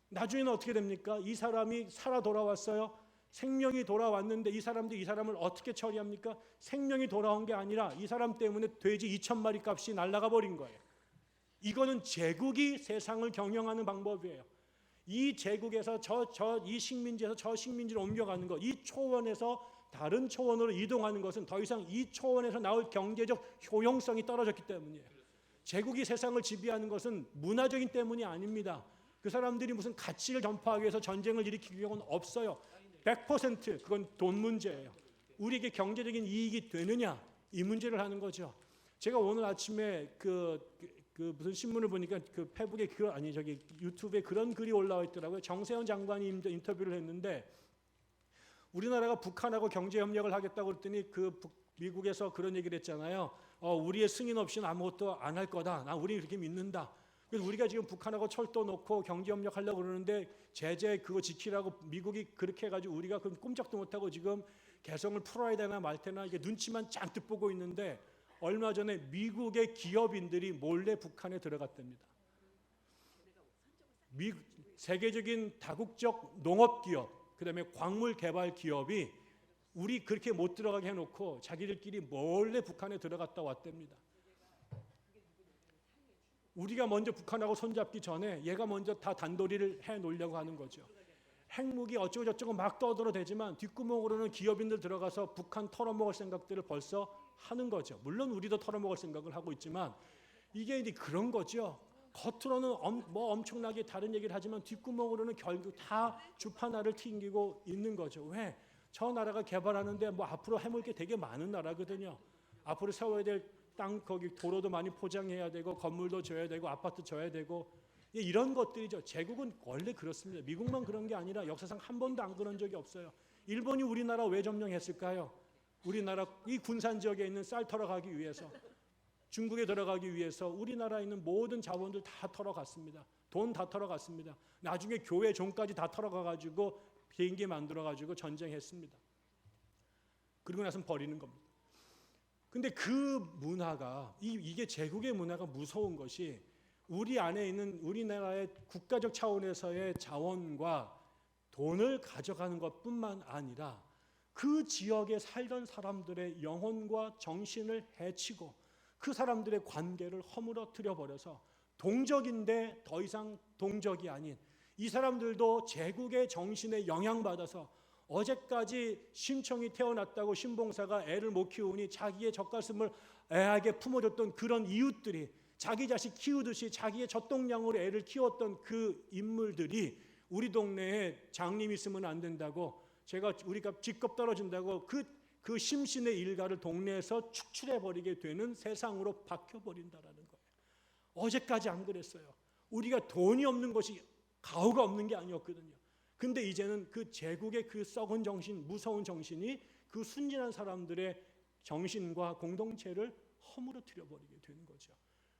나중에는 어떻게 됩니까? 이 사람이 살아 돌아왔어요. 생명이 돌아왔는데 이 사람들이 이 사람을 어떻게 처리합니까? 생명이 돌아온 게 아니라 이 사람 때문에 돼지 2,000마리 값이 날아가 버린 거예요. 이거는 제국이 세상을 경영하는 방법이에요. 이 제국에서 이 식민지에서 저 식민지로 옮겨가는 것, 이 초원에서 다른 초원으로 이동하는 것은 더 이상 이 초원에서 나올 경제적 효용성이 떨어졌기 때문이에요. 제국이 세상을 지배하는 것은 문화적인 때문이 아닙니다. 그 사람들이 무슨 가치를 전파하기 위해서 전쟁을 일으키는 경우는 없어요. 100% 그건 돈 문제예요. 우리에게 경제적인 이익이 되느냐, 이 문제를 하는 거죠. 제가 오늘 아침에 무슨 신문을 보니까 페북에 유튜브에 그런 글이 올라와 있더라고요. 정세현 장관이 인터뷰를 했는데 우리나라가 북한하고 경제 협력을 하겠다고 그랬더니 미국에서 그런 얘기를 했잖아요. 우리의 승인 없이는 아무것도 안 할 거다. 우리 그렇게 믿는다. 그래서 우리가 지금 북한하고 철도 놓고 경제 협력하려고 그러는데 제재 그거 지키라고 미국이 그렇게 해가지고 우리가 그럼 꼼짝도 못하고 지금 개성을 풀어야 되나 말 테나 이게 눈치만 잔뜩 보고 있는데 얼마 전에 미국의 기업인들이 몰래 북한에 들어갔답니다. 세계적인 다국적 농업기업, 그다음에 광물 개발 기업이 우리 그렇게 못 들어가게 해놓고 자기들끼리 몰래 북한에 들어갔다 왔답니다. 우리가 먼저 북한하고 손잡기 전에 얘가 먼저 다 단도리를 해놓으려고 하는 거죠. 핵무기 어쩌고 저쩌고 막 떠들어대지만 뒷구멍으로는 기업인들 들어가서 북한 털어먹을 생각들을 벌써 하는 거죠. 물론 우리도 털어먹을 생각을 하고 있지만 이게 이제 그런 거죠. 겉으로는 엄청나게 다른 얘기를 하지만 뒷구멍으로는 결국 다 주파나를 튕기고 있는 거죠. 왜? 저 나라가 개발하는데 앞으로 해볼 게 되게 많은 나라거든요. 앞으로 세워야 될 땅 거기 도로도 많이 포장해야 되고 건물도 져야 되고 아파트 져야 되고 이런 것들이죠. 제국은 원래 그렇습니다. 미국만 그런 게 아니라 역사상 한 번도 안 그런 적이 없어요. 일본이 우리나라 왜 점령했을까요? 우리나라 이 군산 지역에 있는 쌀 털어가기 위해서, 중국에 들어가기 위해서 우리나라에 있는 모든 자원들 다 털어갔습니다. 돈 다 털어갔습니다. 나중에 교회 종까지 다 털어가가지고 비행기 만들어가지고 전쟁했습니다. 그리고 나서 버리는 겁니다. 근데 그 문화가 이게 제국의 문화가 무서운 것이 우리 안에 있는 우리나라의 국가적 차원에서의 자원과 돈을 가져가는 것뿐만 아니라 그 지역에 살던 사람들의 영혼과 정신을 해치고 그 사람들의 관계를 허물어뜨려 버려서 동적인데 더 이상 동적이 아닌 이 사람들도 제국의 정신에 영향받아서 어제까지 신청이 태어났다고 신봉사가 애를 못 키우니 자기의 젖가슴을 애하게 품어줬던 그런 이웃들이 자기 자식 키우듯이 자기의 젖동량으로 애를 키웠던 그 인물들이 우리 동네에 장님 있으면 안 된다고 우리가 직급 떨어진다고 그 심신의 일가를 동네에서 축출해버리게 되는 세상으로 바뀌어버린다라는 거예요. 어제까지 안 그랬어요. 우리가 돈이 없는 것이 가오가 없는 게 아니었거든요. 근데 이제는 그 제국의 그 썩은 정신, 무서운 정신이 그 순진한 사람들의 정신과 공동체를 허물어뜨려 버리게 되는 거죠.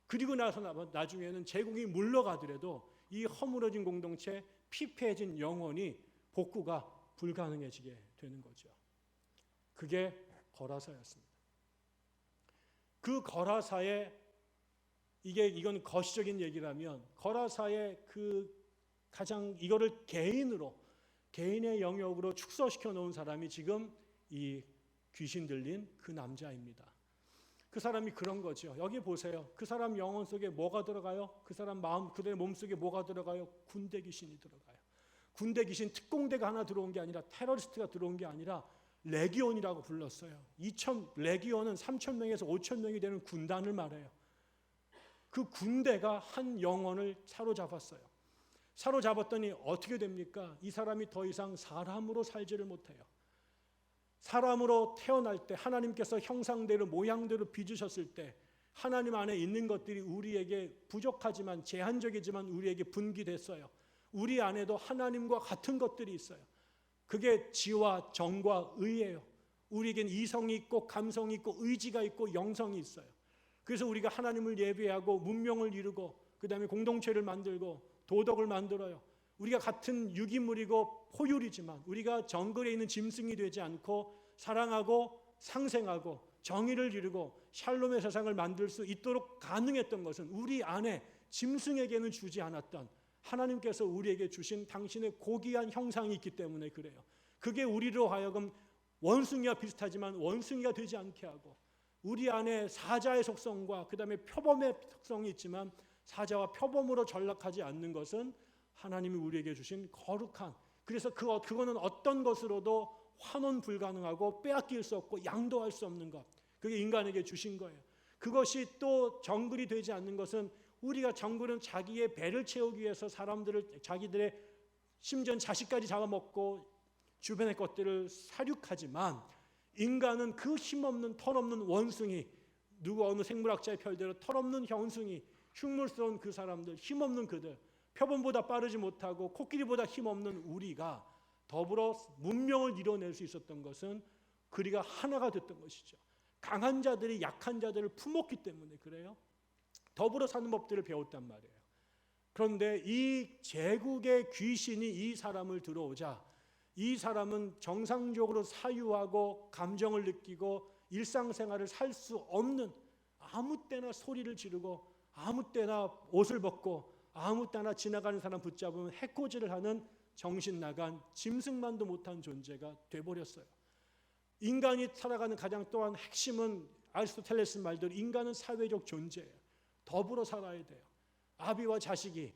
그리고 나중에는 제국이 물러가더라도 이 허물어진 공동체, 피폐해진 영혼이 복구가 불가능해지게 되는 거죠. 그게 거라사였습니다. 그 거라사의 이건 거시적인 얘기라면 거라사의 가장 이거를 개인의 영역으로 축소시켜 놓은 사람이 지금 이 귀신 들린 그 남자입니다. 그 사람이 그런 거죠. 여기 보세요. 그 사람 영혼 속에 뭐가 들어가요? 그 사람 마음, 그들의 몸 속에 뭐가 들어가요? 군대 귀신이 들어가요. 군대 귀신 특공대가 하나 들어온 게 아니라 테러리스트가 들어온 게 아니라 레기온이라고 불렀어요. 레기온은 3,000명에서 5,000명이 되는 군단을 말해요. 그 군대가 한 영혼을 사로잡았어요. 사로잡았더니 어떻게 됩니까? 이 사람이 더 이상 사람으로 살지를 못해요. 사람으로 태어날 때 하나님께서 형상대로 모양대로 빚으셨을 때 하나님 안에 있는 것들이 우리에게 부족하지만 제한적이지만 우리에게 분기됐어요. 우리 안에도 하나님과 같은 것들이 있어요. 그게 지와 정과 의예요. 우리에겐 이성이 있고 감성이 있고 의지가 있고 영성이 있어요. 그래서 우리가 하나님을 예배하고 문명을 이루고 그 다음에 공동체를 만들고 도덕을 만들어요. 우리가 같은 유기물이고 포유류지만 우리가 정글에 있는 짐승이 되지 않고 사랑하고 상생하고 정의를 이루고 샬롬의 세상을 만들 수 있도록 가능했던 것은 우리 안에 짐승에게는 주지 않았던 하나님께서 우리에게 주신 당신의 고귀한 형상이 있기 때문에 그래요. 그게 우리로 하여금 원숭이와 비슷하지만 원숭이가 되지 않게 하고, 우리 안에 사자의 속성과 그 다음에 표범의 속성이 있지만 사자와 표범으로 전락하지 않는 것은 하나님이 우리에게 주신 거룩한, 그래서 그거는 어떤 것으로도 환원 불가능하고 빼앗길 수 없고 양도할 수 없는 것, 그게 인간에게 주신 거예요. 그것이 또 정글이 되지 않는 것은, 우리가 정글은 자기의 배를 채우기 위해서 사람들을, 자기들의 심지어는 자식까지 잡아먹고 주변의 것들을 사육하지만, 인간은 그 힘없는 털없는 원숭이, 누구 어느 생물학자의 표현대로 털없는 원숭이, 흉물스러운 그 사람들, 힘없는 그들, 표범보다 빠르지 못하고 코끼리보다 힘없는 우리가 더불어 문명을 이뤄낼 수 있었던 것은 우리가 하나가 됐던 것이죠. 강한 자들이 약한 자들을 품었기 때문에 그래요. 더불어 사는 법들을 배웠단 말이에요. 그런데 이 제국의 귀신이 이 사람을 들어오자, 이 사람은 정상적으로 사유하고 감정을 느끼고 일상생활을 살 수 없는, 아무 때나 소리를 지르고 아무 때나 옷을 벗고 아무 때나 지나가는 사람 붙잡으면 해코지를 하는 정신 나간 짐승만도 못한 존재가 돼버렸어요. 인간이 살아가는 가장 또한 핵심은 아리스토텔레스 말대로 인간은 사회적 존재예요. 더불어 살아야 돼요. 아비와 자식이,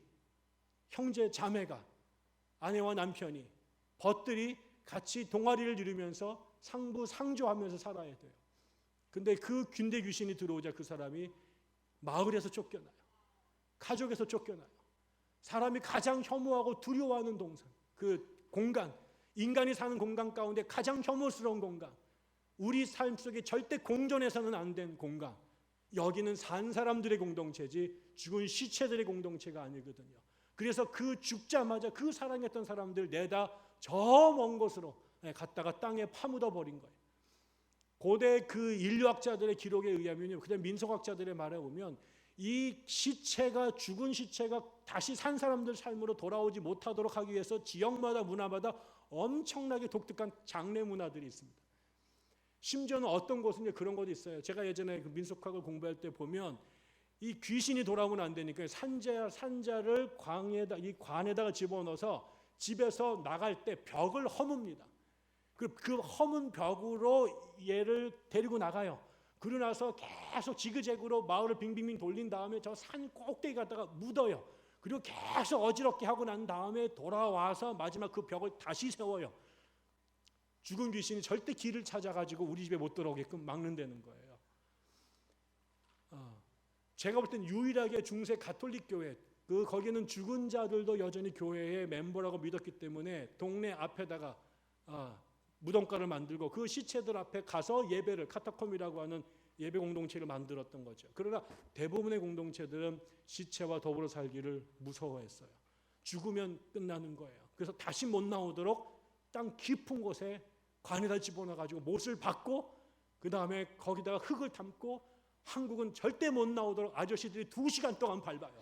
형제 자매가, 아내와 남편이, 벗들이 같이 동아리를 이루면서 상부상조하면서 살아야 돼요. 근데 그 군대 귀신이 들어오자 그 사람이 마을에서 쫓겨나요. 가족에서 쫓겨나요. 사람이 가장 혐오하고 두려워하는 동산, 그 공간, 인간이 사는 공간 가운데 가장 혐오스러운 공간, 우리 삶 속에 절대 공존해서는 안 된 공간, 여기는 산 사람들의 공동체지 죽은 시체들의 공동체가 아니거든요. 그래서 그 죽자마자 그 사랑했던 사람들 내다 저 먼 곳으로 갔다가 땅에 파묻어 버린 거예요. 고대 그 인류학자들의 기록에 의하면요, 그다음 민속학자들의 말에 보면 이 시체가, 죽은 시체가 다시 산 사람들 삶으로 돌아오지 못하도록 하기 위해서 지역마다 문화마다 엄청나게 독특한 장례 문화들이 있습니다. 심지어는 어떤 곳은 그런 것도 있어요. 제가 예전에 그 민속학을 공부할 때 보면 이 귀신이 돌아오면 안 되니까 산자를 이 관에다가 집어넣어서 집에서 나갈 때 벽을 허뭅니다. 그 허문 벽으로 얘를 데리고 나가요. 그러고 나서 계속 지그재그로 마을을 빙빙빙 돌린 다음에 저 산 꼭대기 갔다가 묻어요. 그리고 계속 어지럽게 하고 난 다음에 돌아와서 마지막 그 벽을 다시 세워요. 죽은 귀신이 절대 길을 찾아가지고 우리 집에 못 들어오게끔 막는다는 거예요. 제가 볼 땐 유일하게 중세 가톨릭 교회, 거기는 죽은 자들도 여전히 교회의 멤버라고 믿었기 때문에 동네 앞에다가 무덤가를 만들고 그 시체들 앞에 가서 예배를, 카타콤이라고 하는 예배 공동체를 만들었던 거죠. 그러나 대부분의 공동체들은 시체와 더불어 살기를 무서워했어요. 죽으면 끝나는 거예요. 그래서 다시 못 나오도록 땅 깊은 곳에 관에다 집어넣어가지고 못을 박고 그 다음에 거기다가 흙을 담고, 한국은 절대 못 나오도록 아저씨들이 2시간 동안 밟아요.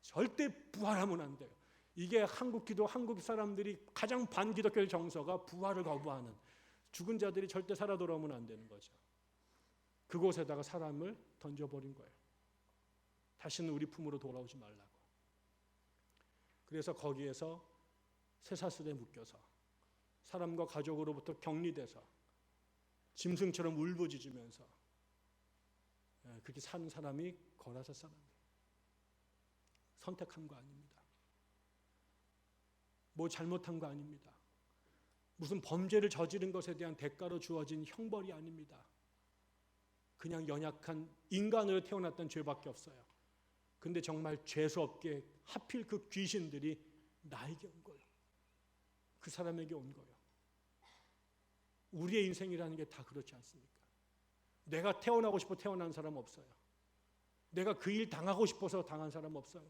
절대 부활하면 안 돼요. 이게 한국 사람들이 가장 반기독교의 정서가 부활을 거부하는, 죽은 자들이 절대 살아 돌아오면 안 되는 거죠. 그곳에다가 사람을 던져버린 거예요. 다시는 우리 품으로 돌아오지 말라고. 그래서 거기에서 쇠사슬에 묶여서 사람과 가족으로부터 격리돼서 짐승처럼 울부짖으면서 그렇게 사는 사람이 거라사 사람이에요. 선택한 거 아닙니다. 뭐 잘못한 거 아닙니다. 무슨 범죄를 저지른 것에 대한 대가로 주어진 형벌이 아닙니다. 그냥 연약한 인간으로 태어났던 죄밖에 없어요. 근데 정말 죄수없게 하필 그 귀신들이 나에게 온 거예요. 그 사람에게 온 거예요. 우리의 인생이라는 게 다 그렇지 않습니까? 내가 태어나고 싶어 태어난 사람 없어요. 내가 그 일 당하고 싶어서 당한 사람 없어요.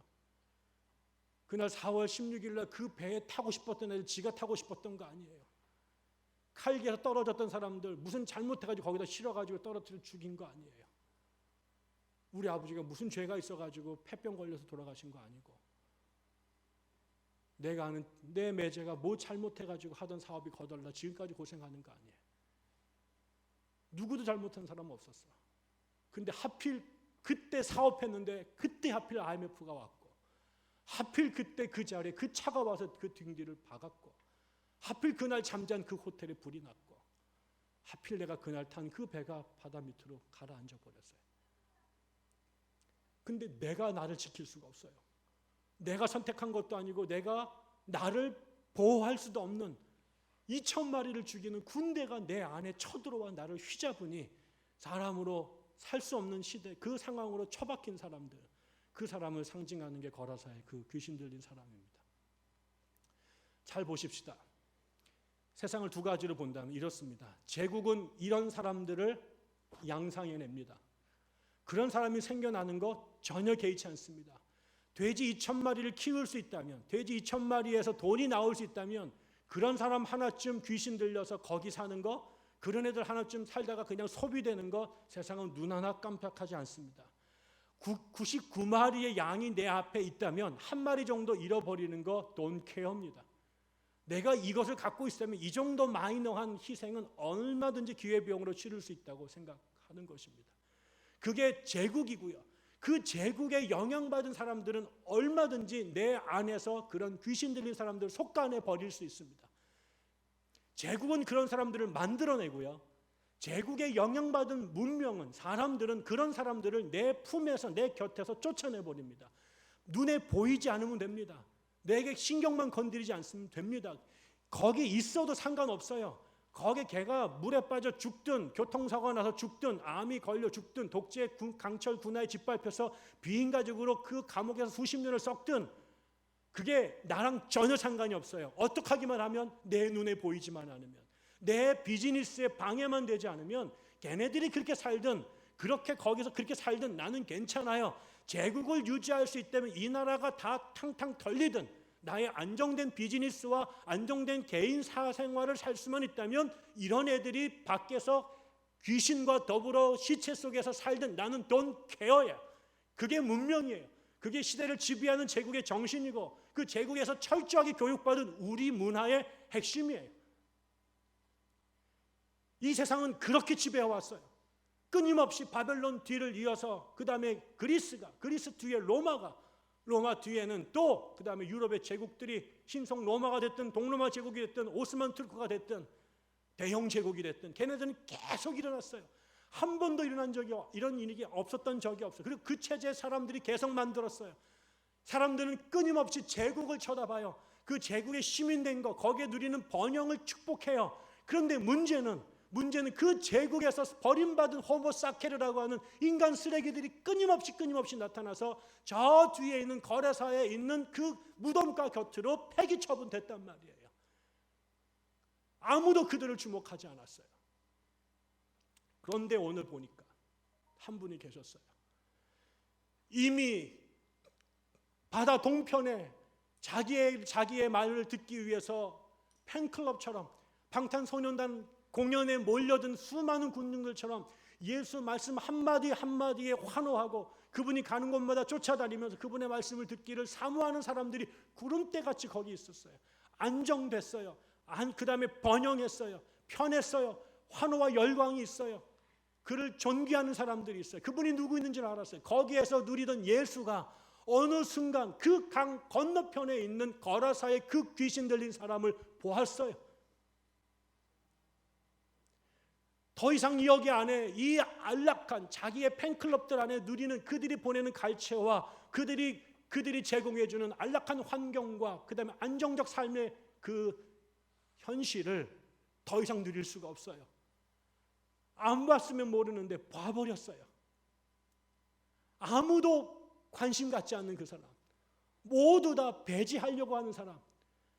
그날 4월 16일 날 그 배에 타고 싶었던 애들 지가 타고 싶었던 거 아니에요. 칼길에서 떨어졌던 사람들 무슨 잘못해가지고 거기다 실어가지고 떨어뜨려 죽인 거 아니에요. 우리 아버지가 무슨 죄가 있어가지고 폐병 걸려서 돌아가신 거 아니고, 내가 아는 내 매제가 뭐 잘못해가지고 하던 사업이 거덜나 지금까지 고생하는 거 아니에요. 누구도 잘못한 사람 없었어. 근데 하필 그때 사업했는데 그때 하필 IMF가 왔고, 하필 그때 그 자리에 그 차가 와서 그 등 뒤를 박았고, 하필 그날 잠잔 그 호텔에 불이 났고, 하필 내가 그날 탄 그 배가 바다 밑으로 가라앉아 버렸어요. 근데 내가 나를 지킬 수가 없어요. 내가 선택한 것도 아니고 내가 나를 보호할 수도 없는 2,000마리를 죽이는 군대가 내 안에 쳐들어와 나를 휘잡으니 사람으로 살 수 없는 시대, 그 상황으로 처박힌 사람들, 그 사람을 상징하는 게 거라사의 그 귀신 들린 사람입니다. 잘 보십시다. 세상을 두 가지로 본다면 이렇습니다. 제국은 이런 사람들을 양상해냅니다. 그런 사람이 생겨나는 것 전혀 개의치 않습니다. 돼지 2,000마리를 키울 수 있다면, 돼지 2,000마리에서 돈이 나올 수 있다면 그런 사람 하나쯤 귀신 들려서 거기 사는 거, 그런 애들 하나쯤 살다가 그냥 소비되는 거, 세상은 눈 하나 깜빡하지 않습니다. 99마리의 양이 내 앞에 있다면 한 마리 정도 잃어버리는 거 don't care입니다. 내가 이것을 갖고 있다면 이 정도 마이너한 희생은 얼마든지 기회비용으로 치를 수 있다고 생각하는 것입니다. 그게 제국이고요. 그 제국에 영향받은 사람들은 얼마든지 내 안에서 그런 귀신 들린 사람들을 속간해 버릴 수 있습니다. 제국은 그런 사람들을 만들어내고요. 제국에 영향받은 문명은, 사람들은 그런 사람들을 내 품에서, 내 곁에서 쫓아내버립니다. 눈에 보이지 않으면 됩니다. 내게 신경만 건드리지 않으면 됩니다. 거기 있어도 상관없어요. 거기 걔가 물에 빠져 죽든, 교통사고가 나서 죽든, 암이 걸려 죽든, 독재 강철 군화에 짓밟혀서 비인가족으로 그 감옥에서 수십 년을 썩든, 그게 나랑 전혀 상관이 없어요. 어떻게 하기만 하면, 내 눈에 보이지만 않으면, 내 비즈니스에 방해만 되지 않으면, 걔네들이 그렇게 살든 그렇게 거기서 그렇게 살든 나는 괜찮아요. 제국을 유지할 수 있다면 이 나라가 다 탕탕 털리든 나의 안정된 비즈니스와 안정된 개인 사생활을 살 수만 있다면 이런 애들이 밖에서 귀신과 더불어 시체 속에서 살든 나는 don't care예요. 그게 문명이에요. 그게 시대를 지배하는 제국의 정신이고 그 제국에서 철저하게 교육받은 우리 문화의 핵심이에요. 이 세상은 그렇게 지배해왔어요. 끊임없이 바벨론 뒤를 이어서 그 다음에 그리스가, 그리스 뒤에 로마가, 로마 뒤에는 또 그 다음에 유럽의 제국들이 신성 로마가 됐든 동로마 제국이 됐든 오스만 투르크가 됐든 대형 제국이 됐든 걔네들은 계속 일어났어요. 한 번도 일어난 적이, 이런 일이 없었던 적이 없어요. 그리고 그 체제 사람들이 계속 만들었어요. 사람들은 끊임없이 제국을 쳐다봐요. 그 제국의 시민된 거, 거기에 누리는 번영을 축복해요. 그런데 문제는 그 제국에서 버림받은 호모사케르라고 하는 인간 쓰레기들이 끊임없이 나타나서 저 뒤에 있는 거래사에 있는 그 무덤가 곁으로 폐기 처분됐단 말이에요. 아무도 그들을 주목하지 않았어요. 그런데 오늘 보니까 한 분이 계셨어요. 이미 바다 동편에 자기의 말을 듣기 위해서 팬클럽처럼 방탄소년단 공연에 몰려든 수많은 군중들처럼 예수 말씀 한마디 한마디에 환호하고 그분이 가는 곳마다 쫓아다니면서 그분의 말씀을 듣기를 사모하는 사람들이 구름대같이 거기 있었어요. 안정됐어요. 그 다음에 번영했어요. 편했어요. 환호와 열광이 있어요. 그를 존귀하는 사람들이 있어요. 그분이 누구 있는지 알았어요. 거기에서 누리던 예수가 어느 순간 그 강 건너편에 있는 거라사의 그 귀신 들린 사람을 보았어요. 더 이상 여기 안에 이 안락한 자기의 팬클럽들 안에 누리는 그들이 보내는 갈채와 그들이 제공해주는 안락한 환경과 그 다음에 안정적 삶의 그 현실을 더 이상 누릴 수가 없어요. 안 봤으면 모르는데 봐버렸어요. 아무도 관심 갖지 않는 그 사람, 모두 다 배제하려고 하는 사람,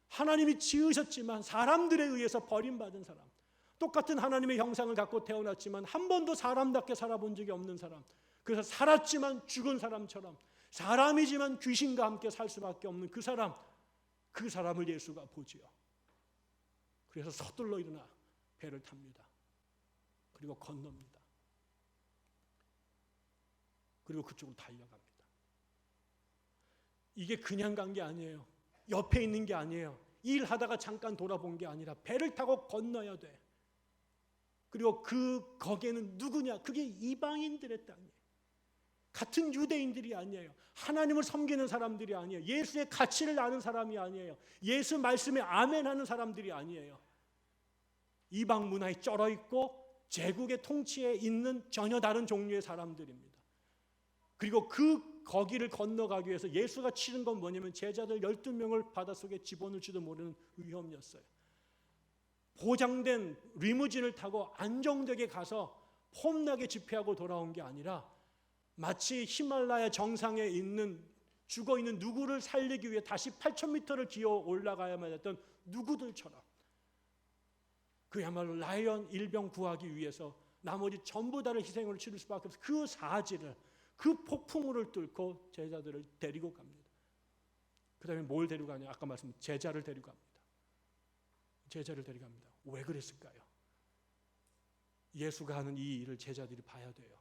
하나님이 지으셨지만 사람들에 의해서 버림받은 사람, 똑같은 하나님의 형상을 갖고 태어났지만 한 번도 사람답게 살아본 적이 없는 사람, 그래서 살았지만 죽은 사람처럼 사람이지만 귀신과 함께 살 수밖에 없는 그 사람을 예수가 보지요. 그래서 서둘러 일어나 배를 탑니다. 그리고 건넙니다. 그리고 그쪽으로 달려갑니다. 이게 그냥 간 게 아니에요. 옆에 있는 게 아니에요. 일하다가 잠깐 돌아본 게 아니라 배를 타고 건너야 돼. 그리고 거기에는 누구냐? 그게 이방인들의 땅이에요. 같은 유대인들이 아니에요. 하나님을 섬기는 사람들이 아니에요. 예수의 가치를 아는 사람이 아니에요. 예수 말씀에 아멘하는 사람들이 아니에요. 이방 문화에 쩔어 있고 제국의 통치에 있는 전혀 다른 종류의 사람들입니다. 그리고 거기를 건너가기 위해서 예수가 치른 건 뭐냐면 제자들 12명을 바닷속에 집어넣을지도 모르는 위험이었어요. 보장된 리무진을 타고 안정되게 가서 폼나게 집회하고 돌아온 게 아니라 마치 히말라야 정상에 있는 죽어있는 누구를 살리기 위해 다시 8,000m를 기어 올라가야만 했던 누구들처럼 그야말로 라이언 일병 구하기 위해서 나머지 전부 다를 희생을 치를 수밖에 없어서 그 사지를, 그 폭풍우를 뚫고 제자들을 데리고 갑니다. 그 다음에 뭘 데려가냐? 아까 말씀드린 제자를 데려갑니다. 제자를 데려갑니다. 왜 그랬을까요? 예수가 하는 이 일을 제자들이 봐야 돼요.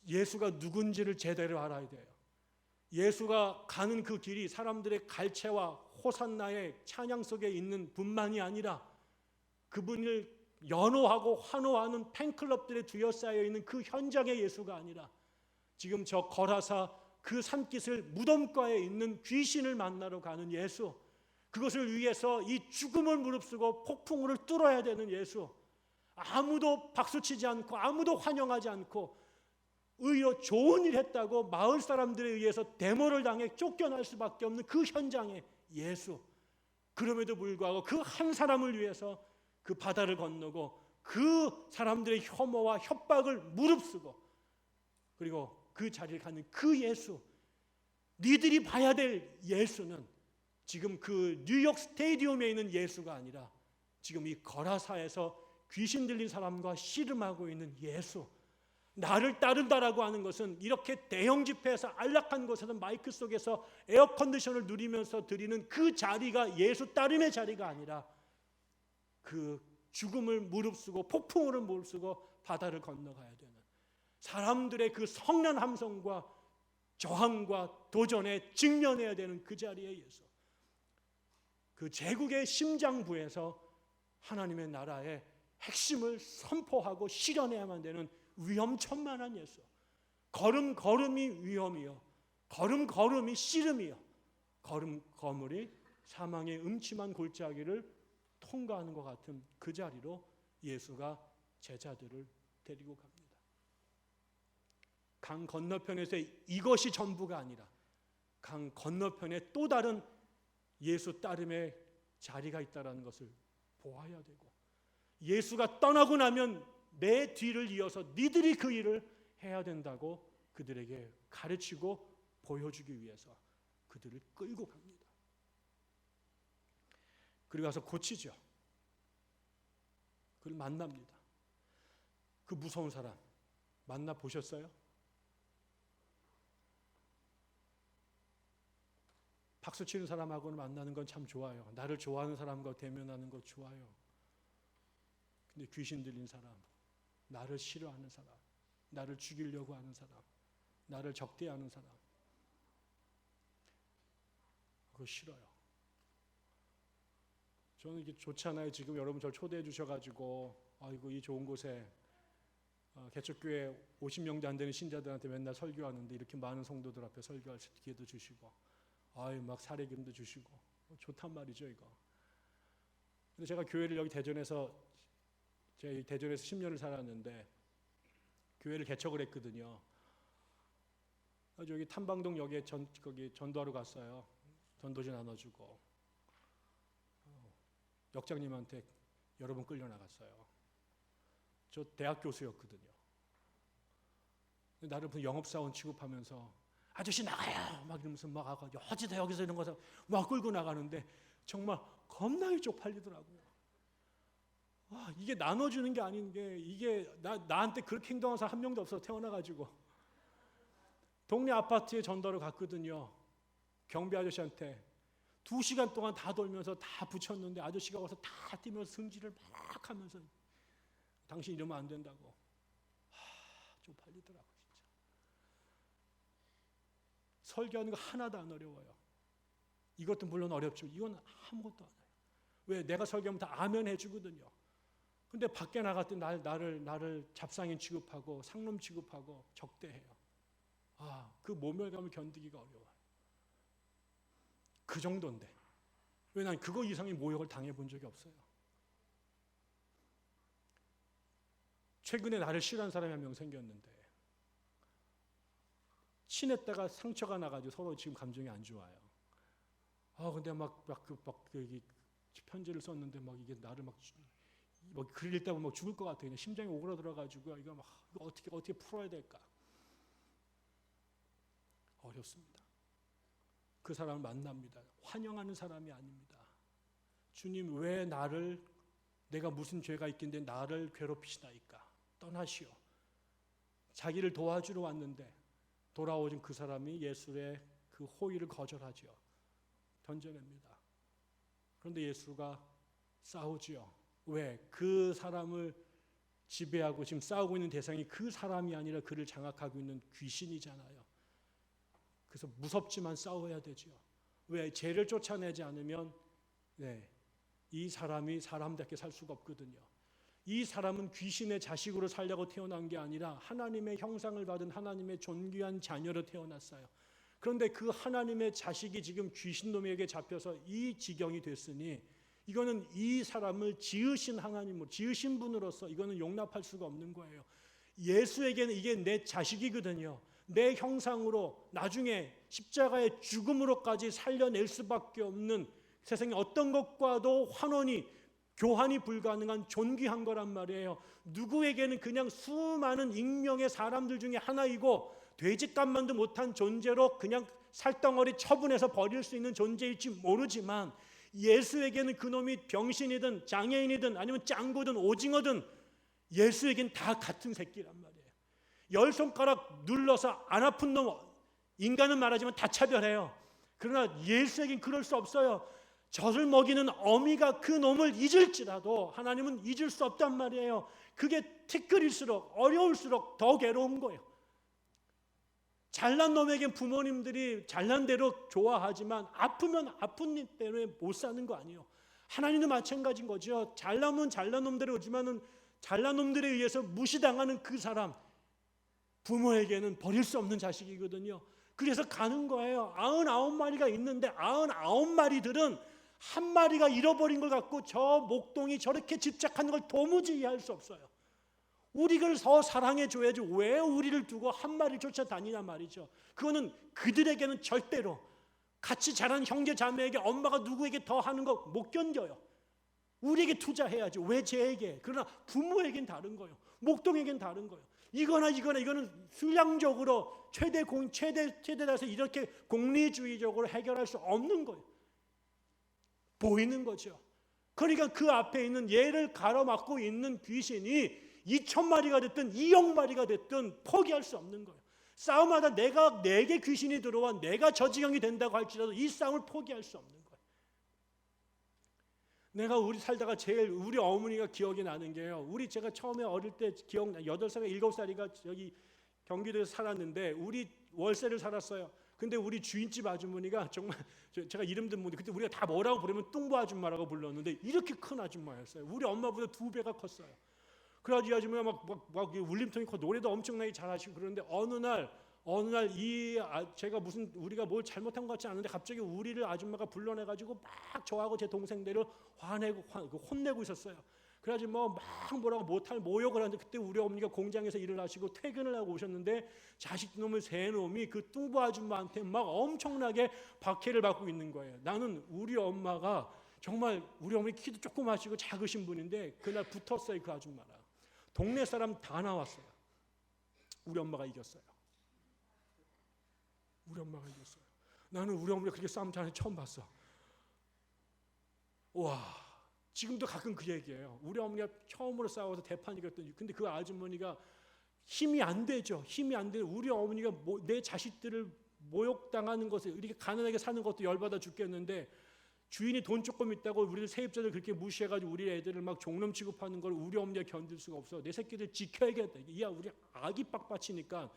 예수가 누군지를 제대로 알아야 돼요. 예수가 가는 그 길이 사람들의 갈채와 호산나의 찬양 속에 있는 분만이 아니라 그분을 연호하고 환호하는 팬클럽들에 둘러싸여 있는 그 현장의 예수가 아니라 지금 저 거라사 그 산깃을 무덤가에 있는 귀신을 만나러 가는 예수, 그것을 위해서 이 죽음을 무릅쓰고 폭풍우를 뚫어야 되는 예수, 아무도 박수치지 않고 아무도 환영하지 않고 의로 좋은 일 했다고 마을 사람들에 의해서 데모를 당해 쫓겨날 수밖에 없는 그 현장의 예수, 그럼에도 불구하고 그 한 사람을 위해서 그 바다를 건너고 그 사람들의 혐오와 협박을 무릅쓰고 그리고 그 자리를 가는 그 예수, 니들이 봐야 될 예수는 지금 그 뉴욕 스테디움에 있는 예수가 아니라 지금 이 거라사에서 귀신 들린 사람과 씨름하고 있는 예수. 나를 따른다라고 하는 것은 이렇게 대형 집회에서 안락한 곳에서 마이크 속에서 에어컨디션을 누리면서 드리는 그 자리가 예수 따름의 자리가 아니라 그 죽음을 무릅쓰고 폭풍우를 무릅쓰고 바다를 건너가야 되는 사람들의 그 성난 함성과 저항과 도전에 직면해야 되는 그 자리의 예수, 그 제국의 심장부에서 하나님의 나라의 핵심을 선포하고 실현해야만 되는 위험천만한 예수, 걸음걸음이 위험이요, 걸음걸음이 씨름이요, 걸음걸음이 사망의 음침한 골짜기를 통과하는 것 같은 그 자리로 예수가 제자들을 데리고 갑니다. 강 건너편에서 이것이 전부가 아니라 강 건너편에 또 다른 예수 따름의 자리가 있다는 것을 보아야 되고, 예수가 떠나고 나면 내 뒤를 이어서 니들이 그 일을 해야 된다고 그들에게 가르치고 보여주기 위해서 그들을 끌고 갑니다. 그리고 가서 고치죠. 그를 만납니다. 그 무서운 사람 만나보셨어요? 박수 치는 사람하고는 만나는 건 참 좋아요. 나를 좋아하는 사람과 대면하는 거 좋아요. 근데 귀신 들린 사람, 나를 싫어하는 사람, 나를 죽이려고 하는 사람, 나를 적대하는 사람, 그거 싫어요. 저는 이게 좋잖아요. 지금 여러분 저를 초대해 주셔가지고 아이고 이 좋은 곳에 개척교회 50명도 안 되는 신자들한테 맨날 설교하는데 이렇게 많은 성도들 앞에 설교할 기회도 주시고 막 사례금도 주시고 좋단 말이죠 이거. 근데 제가 교회를 여기 대전에서 10년을 살았는데 교회를 개척을 했거든요. 여기 탐방동 역에 거기 전도하러 갔어요. 전도지 나눠주고 역장님한테 여러 번 끌려 나갔어요. 저 대학 교수였거든요. 나를 무슨 영업사원 취급하면서 아저씨 나가요 막 이러면서 막 어찌다 여기서 이런 거서 막 끌고 나가는데 정말 겁나게 쪽팔리더라고요. 이게 나눠주는 게 아닌 게 이게 나한테 그렇게 행동한 사람 한 명도 없어. 태어나가지고 동네 아파트에 전도를 갔거든요. 경비 아저씨한테 2시간 동안 다 돌면서 다 붙였는데 아저씨가 와서 다 뛰면서 승질을 막 하면서 당신 이러면 안 된다고. 쪽팔리더라고 진짜. 설교하는 거 하나도 안 어려워요. 이것도 물론 어렵지만 이건 아무것도 안 해요. 왜? 내가 설교하면 다 아멘 해주거든요. 근데 밖에 나갈 때 나를 잡상인 취급하고 상놈 취급하고 적대해요. 그 모멸감을 견디기가 어려워요. 그 정도인데 왜 난 그거 이상의 모욕을 당해본 적이 없어요. 최근에 나를 싫어하는 사람이 한 명 생겼는데 친했다가 상처가 나가지고 서로 지금 감정이 안 좋아요. 근데 편지를 썼는데 이게 나를 글 읽다 보면 죽을 것 같아요. 그냥 심장이 오그라들어가지고 이거 어떻게 풀어야 될까? 어렵습니다. 그 사람을 만납니다. 환영하는 사람이 아닙니다. 주님 왜 내가 무슨 죄가 있긴데 나를 괴롭히시나이까? 떠나시오. 자기를 도와주러 왔는데 돌아오신 그 사람이 예수의 그 호의를 거절하지요. 던져냅니다. 그런데 예수가 싸우지요. 왜? 그 사람을 지배하고 지금 싸우고 있는 대상이 그 사람이 아니라 그를 장악하고 있는 귀신이잖아요. 그래서 무섭지만 싸워야 되지요. 왜? 죄를 쫓아내지 않으면 이 사람이 사람답게 살 수가 없거든요. 이 사람은 귀신의 자식으로 살려고 태어난 게 아니라 하나님의 형상을 받은 하나님의 존귀한 자녀로 태어났어요. 그런데 그 하나님의 자식이 지금 귀신놈에게 잡혀서 이 지경이 됐으니 이거는 이 사람을 지으신 하나님으로, 지으신 분으로서 이거는 용납할 수가 없는 거예요. 예수에게는 이게 내 자식이거든요. 내 형상으로 나중에 십자가의 죽음으로까지 살려낼 수밖에 없는 세상의 어떤 것과도 교환이 불가능한 존귀한 거란 말이에요. 누구에게는 그냥 수많은 익명의 사람들 중에 하나이고 돼지값만도 못한 존재로 그냥 살덩어리 처분해서 버릴 수 있는 존재일지 모르지만 예수에게는 그놈이 병신이든 장애인이든 아니면 짱구든 오징어든 예수에게는 다 같은 새끼란 말이에요. 10손가락 눌러서 안 아픈 놈, 인간은 말하지만 다 차별해요. 그러나 예수에게는 그럴 수 없어요. 젖을 먹이는 어미가 그 놈을 잊을지라도 하나님은 잊을 수 없단 말이에요. 그게 티끌일수록 어려울수록 더 괴로운 거예요. 잘난 놈에겐 부모님들이 잘난 대로 좋아하지만 아프면 아픈 대로 못 사는 거 아니에요. 하나님도 마찬가지인 거죠. 잘나면 잘난 놈대로 오지만은 잘난 놈들에 의해서 무시당하는 그 사람, 부모에게는 버릴 수 없는 자식이거든요. 그래서 가는 거예요. 99마리가 있는데 99마리들은 한 마리가 잃어버린 걸 갖고 저 목동이 저렇게 집착하는 걸 도무지 이해할 수 없어요. 우리를 더 사랑해 줘야지 왜 우리를 두고 한 마리를 쫓아다니냐 말이죠. 그거는 그들에게는 절대로 같이 자란 형제 자매에게 엄마가 누구에게 더 하는 거 못 견뎌요. 우리에게 투자해야지 왜 쟤에게. 그러나 부모에겐 다른 거예요. 목동에겐 다른 거예요. 이거는 수량적으로 최대라서 이렇게 공리주의적으로 해결할 수 없는 거예요. 보이는 거죠. 그러니까 그 앞에 있는 얘를 가로막고 있는 귀신이 2,000마리가 됐든 2억 마리가 됐든 포기할 수 없는 거예요. 싸움하다 내게 귀신이 들어와 내가 저 지경이 된다고 할지라도 이 싸움을 포기할 수 없는 거예요. 내가 우리 살다가 제일 우리 어머니가 기억이 나는 게요. 제가 처음에 어릴 때 기억나 8살, 7살이가 여기 경기도에서 살았는데 우리 월세를 살았어요. 근데 우리 주인집 아주머니가 정말 제가 이름도 모르는데 그때 우리가 다 뭐라고 부르면 뚱보 아줌마라고 불렀는데 이렇게 큰 아줌마였어요. 우리 엄마보다 2배가 컸어요. 그래가지고 이 아줌마가 막 울림통이 커 노래도 엄청나게 잘하시고 그러는데 어느 날 제가 우리가 뭘 잘못한 것 같지 않은데 갑자기 우리를 아줌마가 불러내가지고 막 저하고 제 동생들을 혼내고 있었어요. 그래가지고 막 뭐라고 못할 모욕을 하는데 그때 우리 어머니가 공장에서 일을 하시고 퇴근을 하고 오셨는데 자식놈을 세 놈이 그 뚱보 아줌마한테 막 엄청나게 박해를 받고 있는 거예요. 나는 우리 엄마가 정말 우리 어머니 키도 조그마시고 작으신 분인데 그날 붙었어요. 그 아줌마랑 동네 사람 다 나왔어요. 우리 엄마가 이겼어요. 나는 우리 어머니가 그렇게 싸움 잘하는 처음 봤어. 와, 지금도 가끔 그 얘기예요. 우리 어머니가 처음으로 싸워서 대판 이겼더니 근데 그 아주머니가 힘이 안 되죠. 힘이 안 돼. 우리 어머니가 내 자식들을 모욕당하는 것을 이렇게 가난하게 사는 것도 열받아 죽겠는데 주인이 돈 조금 있다고 우리를 세입자들 그렇게 무시해가지고 우리 애들을 막 종놈 취급하는 걸 우리 어머니가 견딜 수가 없어. 내 새끼들 지켜야겠다. 이야 우리 아기 빡빡치니까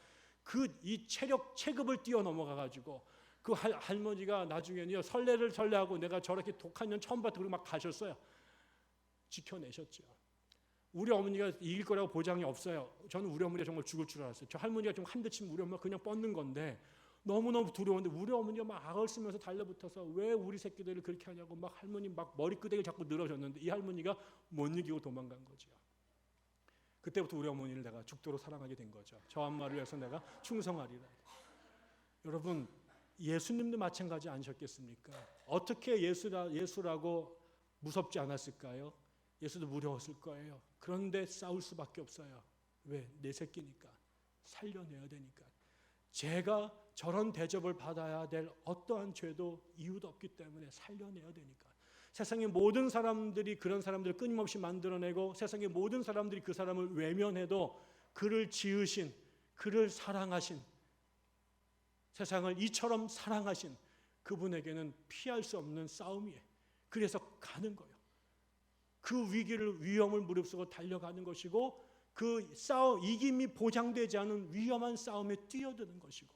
이 체급을 뛰어넘어가가지고 그 할머니가 나중에는요 설레하고 내가 저렇게 독한 년 처음 봤다 그러고 막 가셨어요. 지켜내셨죠. 우리 어머니가 이길 거라고 보장이 없어요. 저는 우리 어머니가 정말 죽을 줄 알았어요. 저 할머니가 좀 한 대 치면 우리 엄마가 그냥 뻗는 건데 너무너무 두려운데 우리 어머니가 막 악을 쓰면서 달려붙어서 왜 우리 새끼들을 그렇게 하냐고 막 할머니 막 머리끄댕이를 자꾸 늘어졌는데 이 할머니가 못 이기고 도망간 거죠. 그때부터 우리 어머니를 내가 죽도록 사랑하게 된 거죠. 저 엄마를 위해서 내가 충성하리라. 여러분, 예수님도 마찬가지 아니셨겠습니까? 어떻게 예수라고 무섭지 않았을까요? 예수도 무서웠을 거예요. 그런데 싸울 수밖에 없어요. 왜? 내 새끼니까. 살려내야 되니까. 제가 저런 대접을 받아야 될 어떠한 죄도 이유도 없기 때문에 살려내야 되니까. 세상의 모든 사람들이 그런 사람들을 끊임없이 만들어내고 세상의 모든 사람들이 그 사람을 외면해도 그를 지으신, 그를 사랑하신, 세상을 이처럼 사랑하신 그분에게는 피할 수 없는 싸움이에요. 그래서 가는 거예요. 그 위험을 무릅쓰고 달려가는 것이고 그 싸움, 이김이 보장되지 않은 위험한 싸움에 뛰어드는 것이고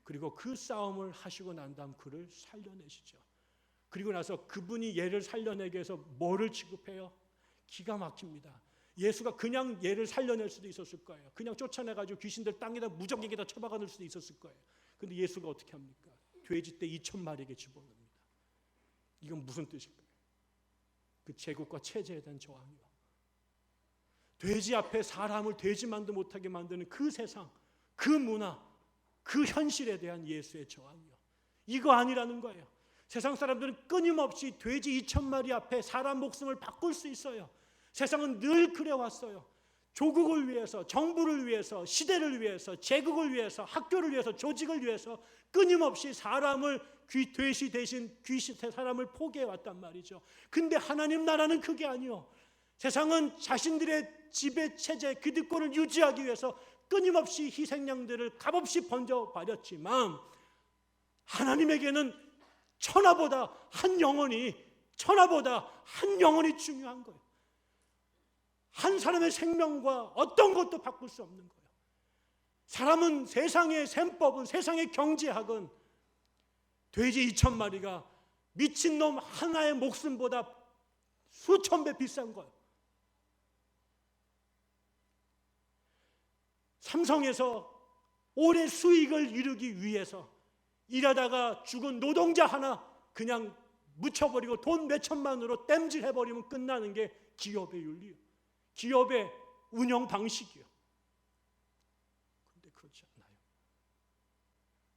그리고 그 싸움을 하시고 난 다음 그를 살려내시죠. 그리고 나서 그분이 얘를 살려내기 위해서 뭐를 취급해요? 기가 막힙니다. 예수가 그냥 얘를 살려낼 수도 있었을 거예요. 그냥 쫓아내가지고 귀신들 땅에다 무적에게다 처박아놓을 수도 있었을 거예요. 근데 예수가 어떻게 합니까? 돼지떼 2,000마리에게 집어넣습니다. 이건 무슨 뜻일까요? 그 제국과 체제에 대한 저항이요. 돼지 앞에 사람을 돼지만도 못하게 만드는 그 세상, 그 문화, 그 현실에 대한 예수의 저항이요. 이거 아니라는 거예요. 세상 사람들은 끊임없이 돼지 2,000마리 앞에 사람 목숨을 바꿀 수 있어요. 세상은 늘 그래왔어요. 조국을 위해서, 정부를 위해서, 시대를 위해서, 제국을 위해서, 학교를 위해서, 조직을 위해서 끊임없이 사람을 돼지 대신 사람을 포기해왔단 말이죠. 근데 하나님 나라는 그게 아니요. 세상은 자신들의 지배 체제, 기득권을 유지하기 위해서 끊임없이 희생양들을 값없이 번져버렸지만 하나님에게는 천하보다 한 영혼이 중요한 거예요. 한 사람의 생명과 어떤 것도 바꿀 수 없는 거예요. 사람은 세상의 셈법은, 세상의 경제학은 돼지 2,000마리가 미친놈 하나의 목숨보다 수천 배 비싼 거예요. 삼성에서 올해 수익을 이루기 위해서 일하다가 죽은 노동자 하나 그냥 묻혀버리고 돈 몇천만으로 땜질해버리면 끝나는 게 기업의 윤리예요. 기업의 운영 방식이요. 그런데 그렇지 않아요.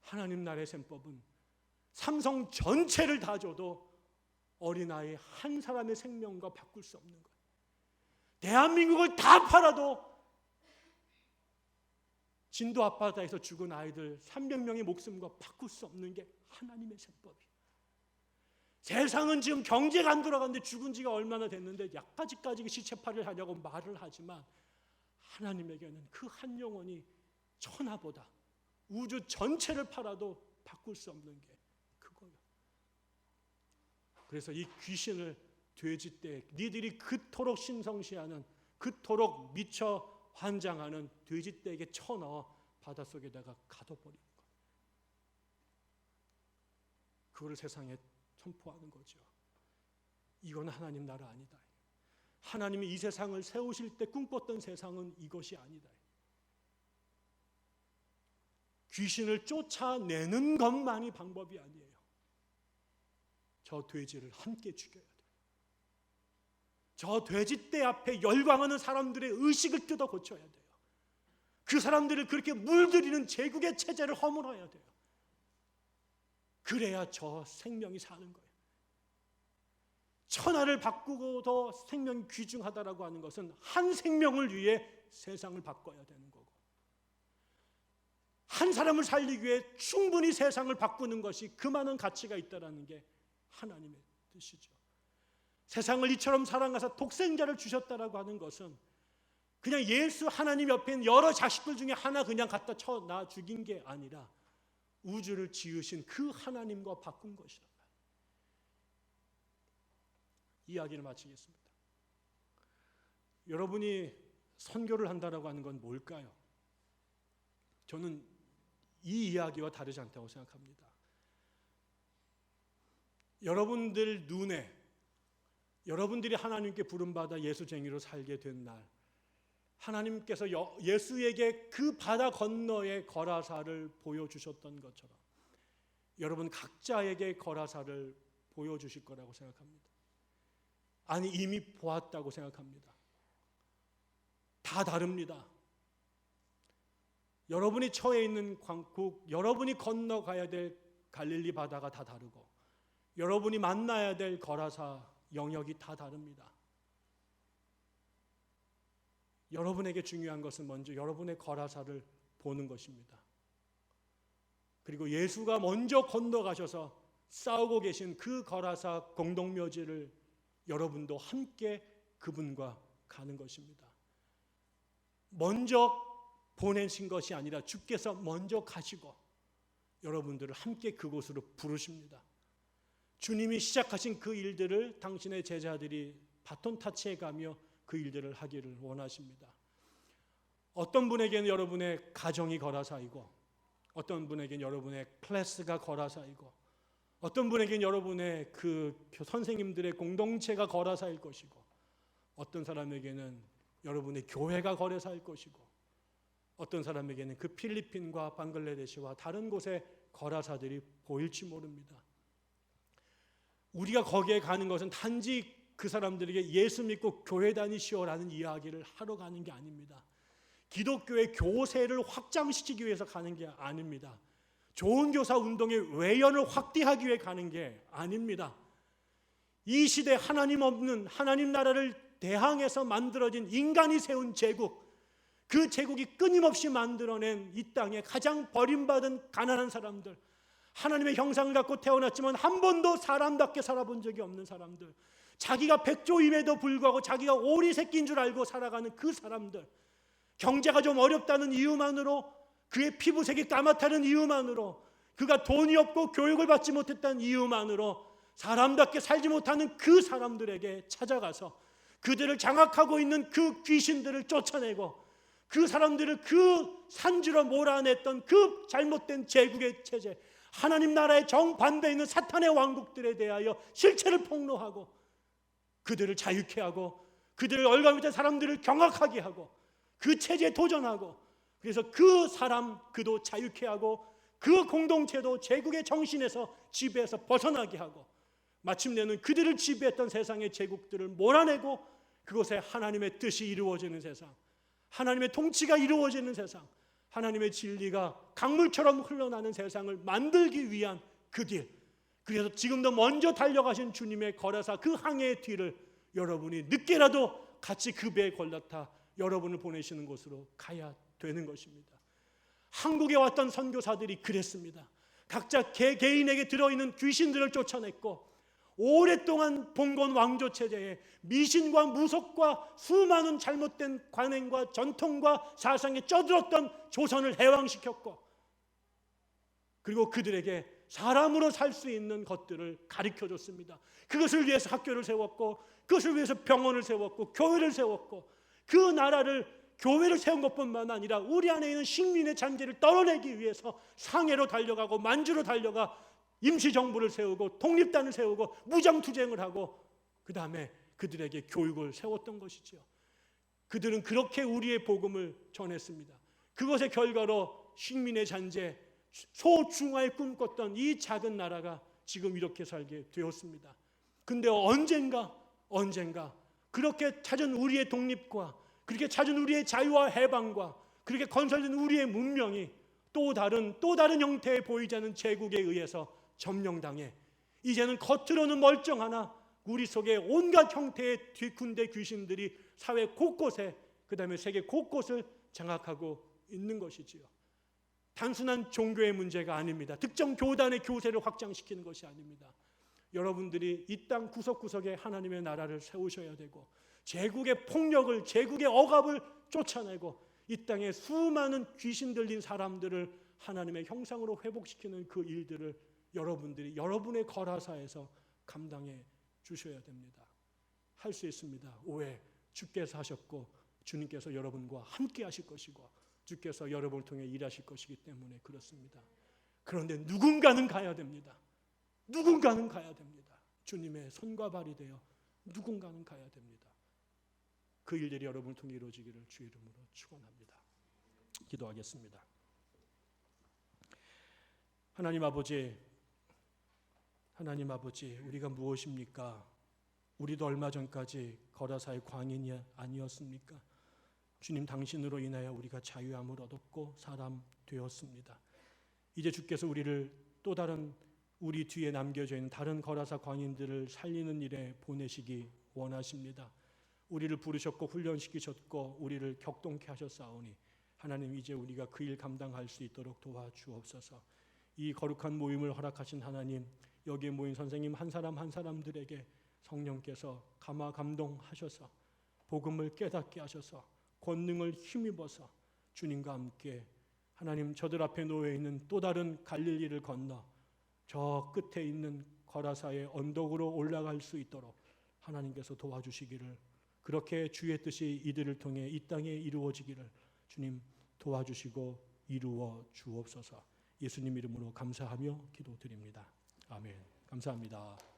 하나님 나라의 셈법은 삼성 전체를 다 줘도 어린아이 한 사람의 생명과 바꿀 수 없는 거예요. 대한민국을 다 팔아도 진도 앞바다에서 죽은 아이들 300명의 목숨과 바꿀 수 없는 게 하나님의 셈법이에요. 세상은 지금 경제가 안 돌아가는데 죽은 지가 얼마나 됐는데 약까지까지 시체팔이를 하냐고 말을 하지만 하나님에게는 그 한 영혼이 천하보다 우주 전체를 팔아도 바꿀 수 없는 게 그거예요. 그래서 이 귀신을 돼지떼, 니들이 그토록 신성시하는, 그토록 미쳐 환장하는 돼지떼에게 쳐넣어 바닷속에다가 가둬버리는 거예요. 그걸 세상에 선포하는 거죠. 이건 하나님 나라 아니다. 하나님이 이 세상을 세우실 때 꿈꿨던 세상은 이것이 아니다. 귀신을 쫓아내는 것만이 방법이 아니에요. 저 돼지를 함께 죽여야 돼요. 저 돼지떼 앞에 열광하는 사람들의 의식을 뜯어 고쳐야 돼요. 그 사람들을 그렇게 물들이는 제국의 체제를 허물어야 돼요. 그래야 저 생명이 사는 거예요. 천하를 바꾸고도 생명이 귀중하다라고 하는 것은 한 생명을 위해 세상을 바꿔야 되는 거고, 한 사람을 살리기 위해 충분히 세상을 바꾸는 것이 그만한 가치가 있다라는 게 하나님의 뜻이죠. 세상을 이처럼 사랑하사 독생자를 주셨다라고 하는 것은 그냥 예수 하나님 옆에 있는 여러 자식들 중에 하나 그냥 갖다 쳐놔 죽인 게 아니라 우주를 지으신 그 하나님과 바꾼 것이란 말이에요. 이야기를 마치겠습니다. 여러분이 선교를 한다라고 하는 건 뭘까요? 저는 이 이야기와 다르지 않다고 생각합니다. 여러분들 눈에 여러분들이 하나님께 부름받아 예수쟁이로 살게 된 날, 하나님께서 예수에게 그 바다 건너의 거라사를 보여주셨던 것처럼 여러분 각자에게 거라사를 보여주실 거라고 생각합니다. 아니, 이미 보았다고 생각합니다. 다 다릅니다. 여러분이 처해 있는 광국, 여러분이 건너가야 될 갈릴리 바다가 다 다르고 여러분이 만나야 될 거라사 영역이 다 다릅니다. 여러분에게 중요한 것은 먼저 여러분의 거라사를 보는 것입니다. 그리고 예수가 먼저 건너가셔서 싸우고 계신 그 거라사 공동묘지를 여러분도 함께 그분과 가는 것입니다. 먼저 보내신 것이 아니라 주께서 먼저 가시고 여러분들을 함께 그곳으로 부르십니다. 주님이 시작하신 그 일들을 당신의 제자들이 바톤 타치해 가며 그 일들을 하기를 원하십니다. 어떤 분에게는 여러분의 가정이 거라사이고, 어떤 분에게는 여러분의 클래스가 거라사이고, 어떤 분에게는 여러분의 그 선생님들의 공동체가 거라사일 것이고, 어떤 사람에게는 여러분의 교회가 거라사일 것이고, 어떤 사람에게는 그 필리핀과 방글라데시와 다른 곳의 거라사들이 보일지 모릅니다. 우리가 거기에 가는 것은 단지 그 사람들에게 예수 믿고 교회 다니시오라는 이야기를 하러 가는 게 아닙니다. 기독교의 교세를 확장시키기 위해서 가는 게 아닙니다. 좋은 교사 운동의 외연을 확대하기 위해 가는 게 아닙니다. 이 시대 하나님 없는 하나님 나라를 대항해서 만들어진 인간이 세운 제국, 그 제국이 끊임없이 만들어낸 이 땅에 가장 버림받은 가난한 사람들, 하나님의 형상을 갖고 태어났지만 한 번도 사람답게 살아본 적이 없는 사람들, 자기가 백조임에도 불구하고 자기가 오리 새끼인 줄 알고 살아가는 그 사람들, 경제가 좀 어렵다는 이유만으로, 그의 피부색이 까맣다는 이유만으로, 그가 돈이 없고 교육을 받지 못했다는 이유만으로 사람답게 살지 못하는 그 사람들에게 찾아가서 그들을 장악하고 있는 그 귀신들을 쫓아내고 그 사람들을 그 산지로 몰아냈던 그 잘못된 제국의 체제, 하나님 나라의 정반대에 있는 사탄의 왕국들에 대하여 실체를 폭로하고 그들을 자유케 하고 그들을 얼가붙은 사람들을 경악하게 하고 그 체제에 도전하고, 그래서 그 사람 그도 자유케 하고 그 공동체도 제국의 정신에서 지배에서 벗어나게 하고 마침내는 그들을 지배했던 세상의 제국들을 몰아내고 그곳에 하나님의 뜻이 이루어지는 세상, 하나님의 통치가 이루어지는 세상, 하나님의 진리가 강물처럼 흘러나는 세상을 만들기 위한 그 길, 그래서 지금도 먼저 달려가신 주님의 거라사 그 항해의 뒤를 여러분이 늦게라도 같이 그 배에 걸렸다 여러분을 보내시는 곳으로 가야 되는 것입니다. 한국에 왔던 선교사들이 그랬습니다. 각자 개인에게 들어있는 귀신들을 쫓아냈고 오랫동안 봉건 왕조 체제에 미신과 무속과 수많은 잘못된 관행과 전통과 사상에 쩌들었던 조선을 해방시켰고, 그리고 그들에게 사람으로 살 수 있는 것들을 가르쳐줬습니다. 그것을 위해서 학교를 세웠고, 그것을 위해서 병원을 세웠고, 교회를 세웠고, 그 나라를 교회를 세운 것뿐만 아니라 우리 안에 있는 식민의 잔재를 떨어내기 위해서 상해로 달려가고 만주로 달려가 임시정부를 세우고 독립단을 세우고 무장투쟁을 하고 그 다음에 그들에게 교육을 세웠던 것이죠. 그들은 그렇게 우리의 복음을 전했습니다. 그것의 결과로 식민의 잔재, 소중화에 꿈꿨던 이 작은 나라가 지금 이렇게 살게 되었습니다. 근데 언젠가 그렇게 찾은 우리의 독립과 그렇게 찾은 우리의 자유와 해방과 그렇게 건설된 우리의 문명이 또 다른 형태의 보이지 않는 제국에 의해서 점령당해 이제는 겉으로는 멀쩡하나 우리 속에 온갖 형태의 군대 귀신들이 사회 곳곳에, 그 다음에 세계 곳곳을 장악하고 있는 것이지요. 단순한 종교의 문제가 아닙니다. 특정 교단의 교세를 확장시키는 것이 아닙니다. 여러분들이 이 땅 구석구석에 하나님의 나라를 세우셔야 되고 제국의 폭력을, 제국의 억압을 쫓아내고 이 땅에 수많은 귀신 들린 사람들을 하나님의 형상으로 회복시키는 그 일들을 여러분들이 여러분의 거라사에서 감당해 주셔야 됩니다. 할 수 있습니다. 왜? 주께서 하셨고 주님께서 여러분과 함께 하실 것이고 주께서 여러분을 통해 일하실 것이기 때문에 그렇습니다. 그런데 누군가는 가야 됩니다. 누군가는 가야 됩니다. 주님의 손과 발이 되어 누군가는 가야 됩니다. 그 일들이 여러분을 통해 이루어지기를 주의 이름으로 축원합니다. 기도하겠습니다. 하나님 아버지, 우리가 무엇입니까? 우리도 얼마 전까지 거라사의 광인이 아니었습니까? 주님, 당신으로 인하여 우리가 자유함을 얻었고 사람 되었습니다. 이제 주께서 우리를 또 다른 우리 뒤에 남겨져 있는 다른 거라사 광인들을 살리는 일에 보내시기 원하십니다. 우리를 부르셨고 훈련시키셨고 우리를 격동케 하셨사오니 하나님, 이제 우리가 그 일 감당할 수 있도록 도와주옵소서. 이 거룩한 모임을 허락하신 하나님, 여기에 모인 선생님 한 사람 한 사람들에게 성령께서 감화 감동하셔서 복음을 깨닫게 하셔서 권능을 힘입어서 주님과 함께 하나님, 저들 앞에 놓여 있는 또 다른 갈릴리를 건너 저 끝에 있는 거라사의 언덕으로 올라갈 수 있도록 하나님께서 도와주시기를, 그렇게 주의 뜻이 이들을 통해 이 땅에 이루어지기를 주님 도와주시고 이루어 주옵소서. 예수님 이름으로 감사하며 기도드립니다. 아멘. 감사합니다.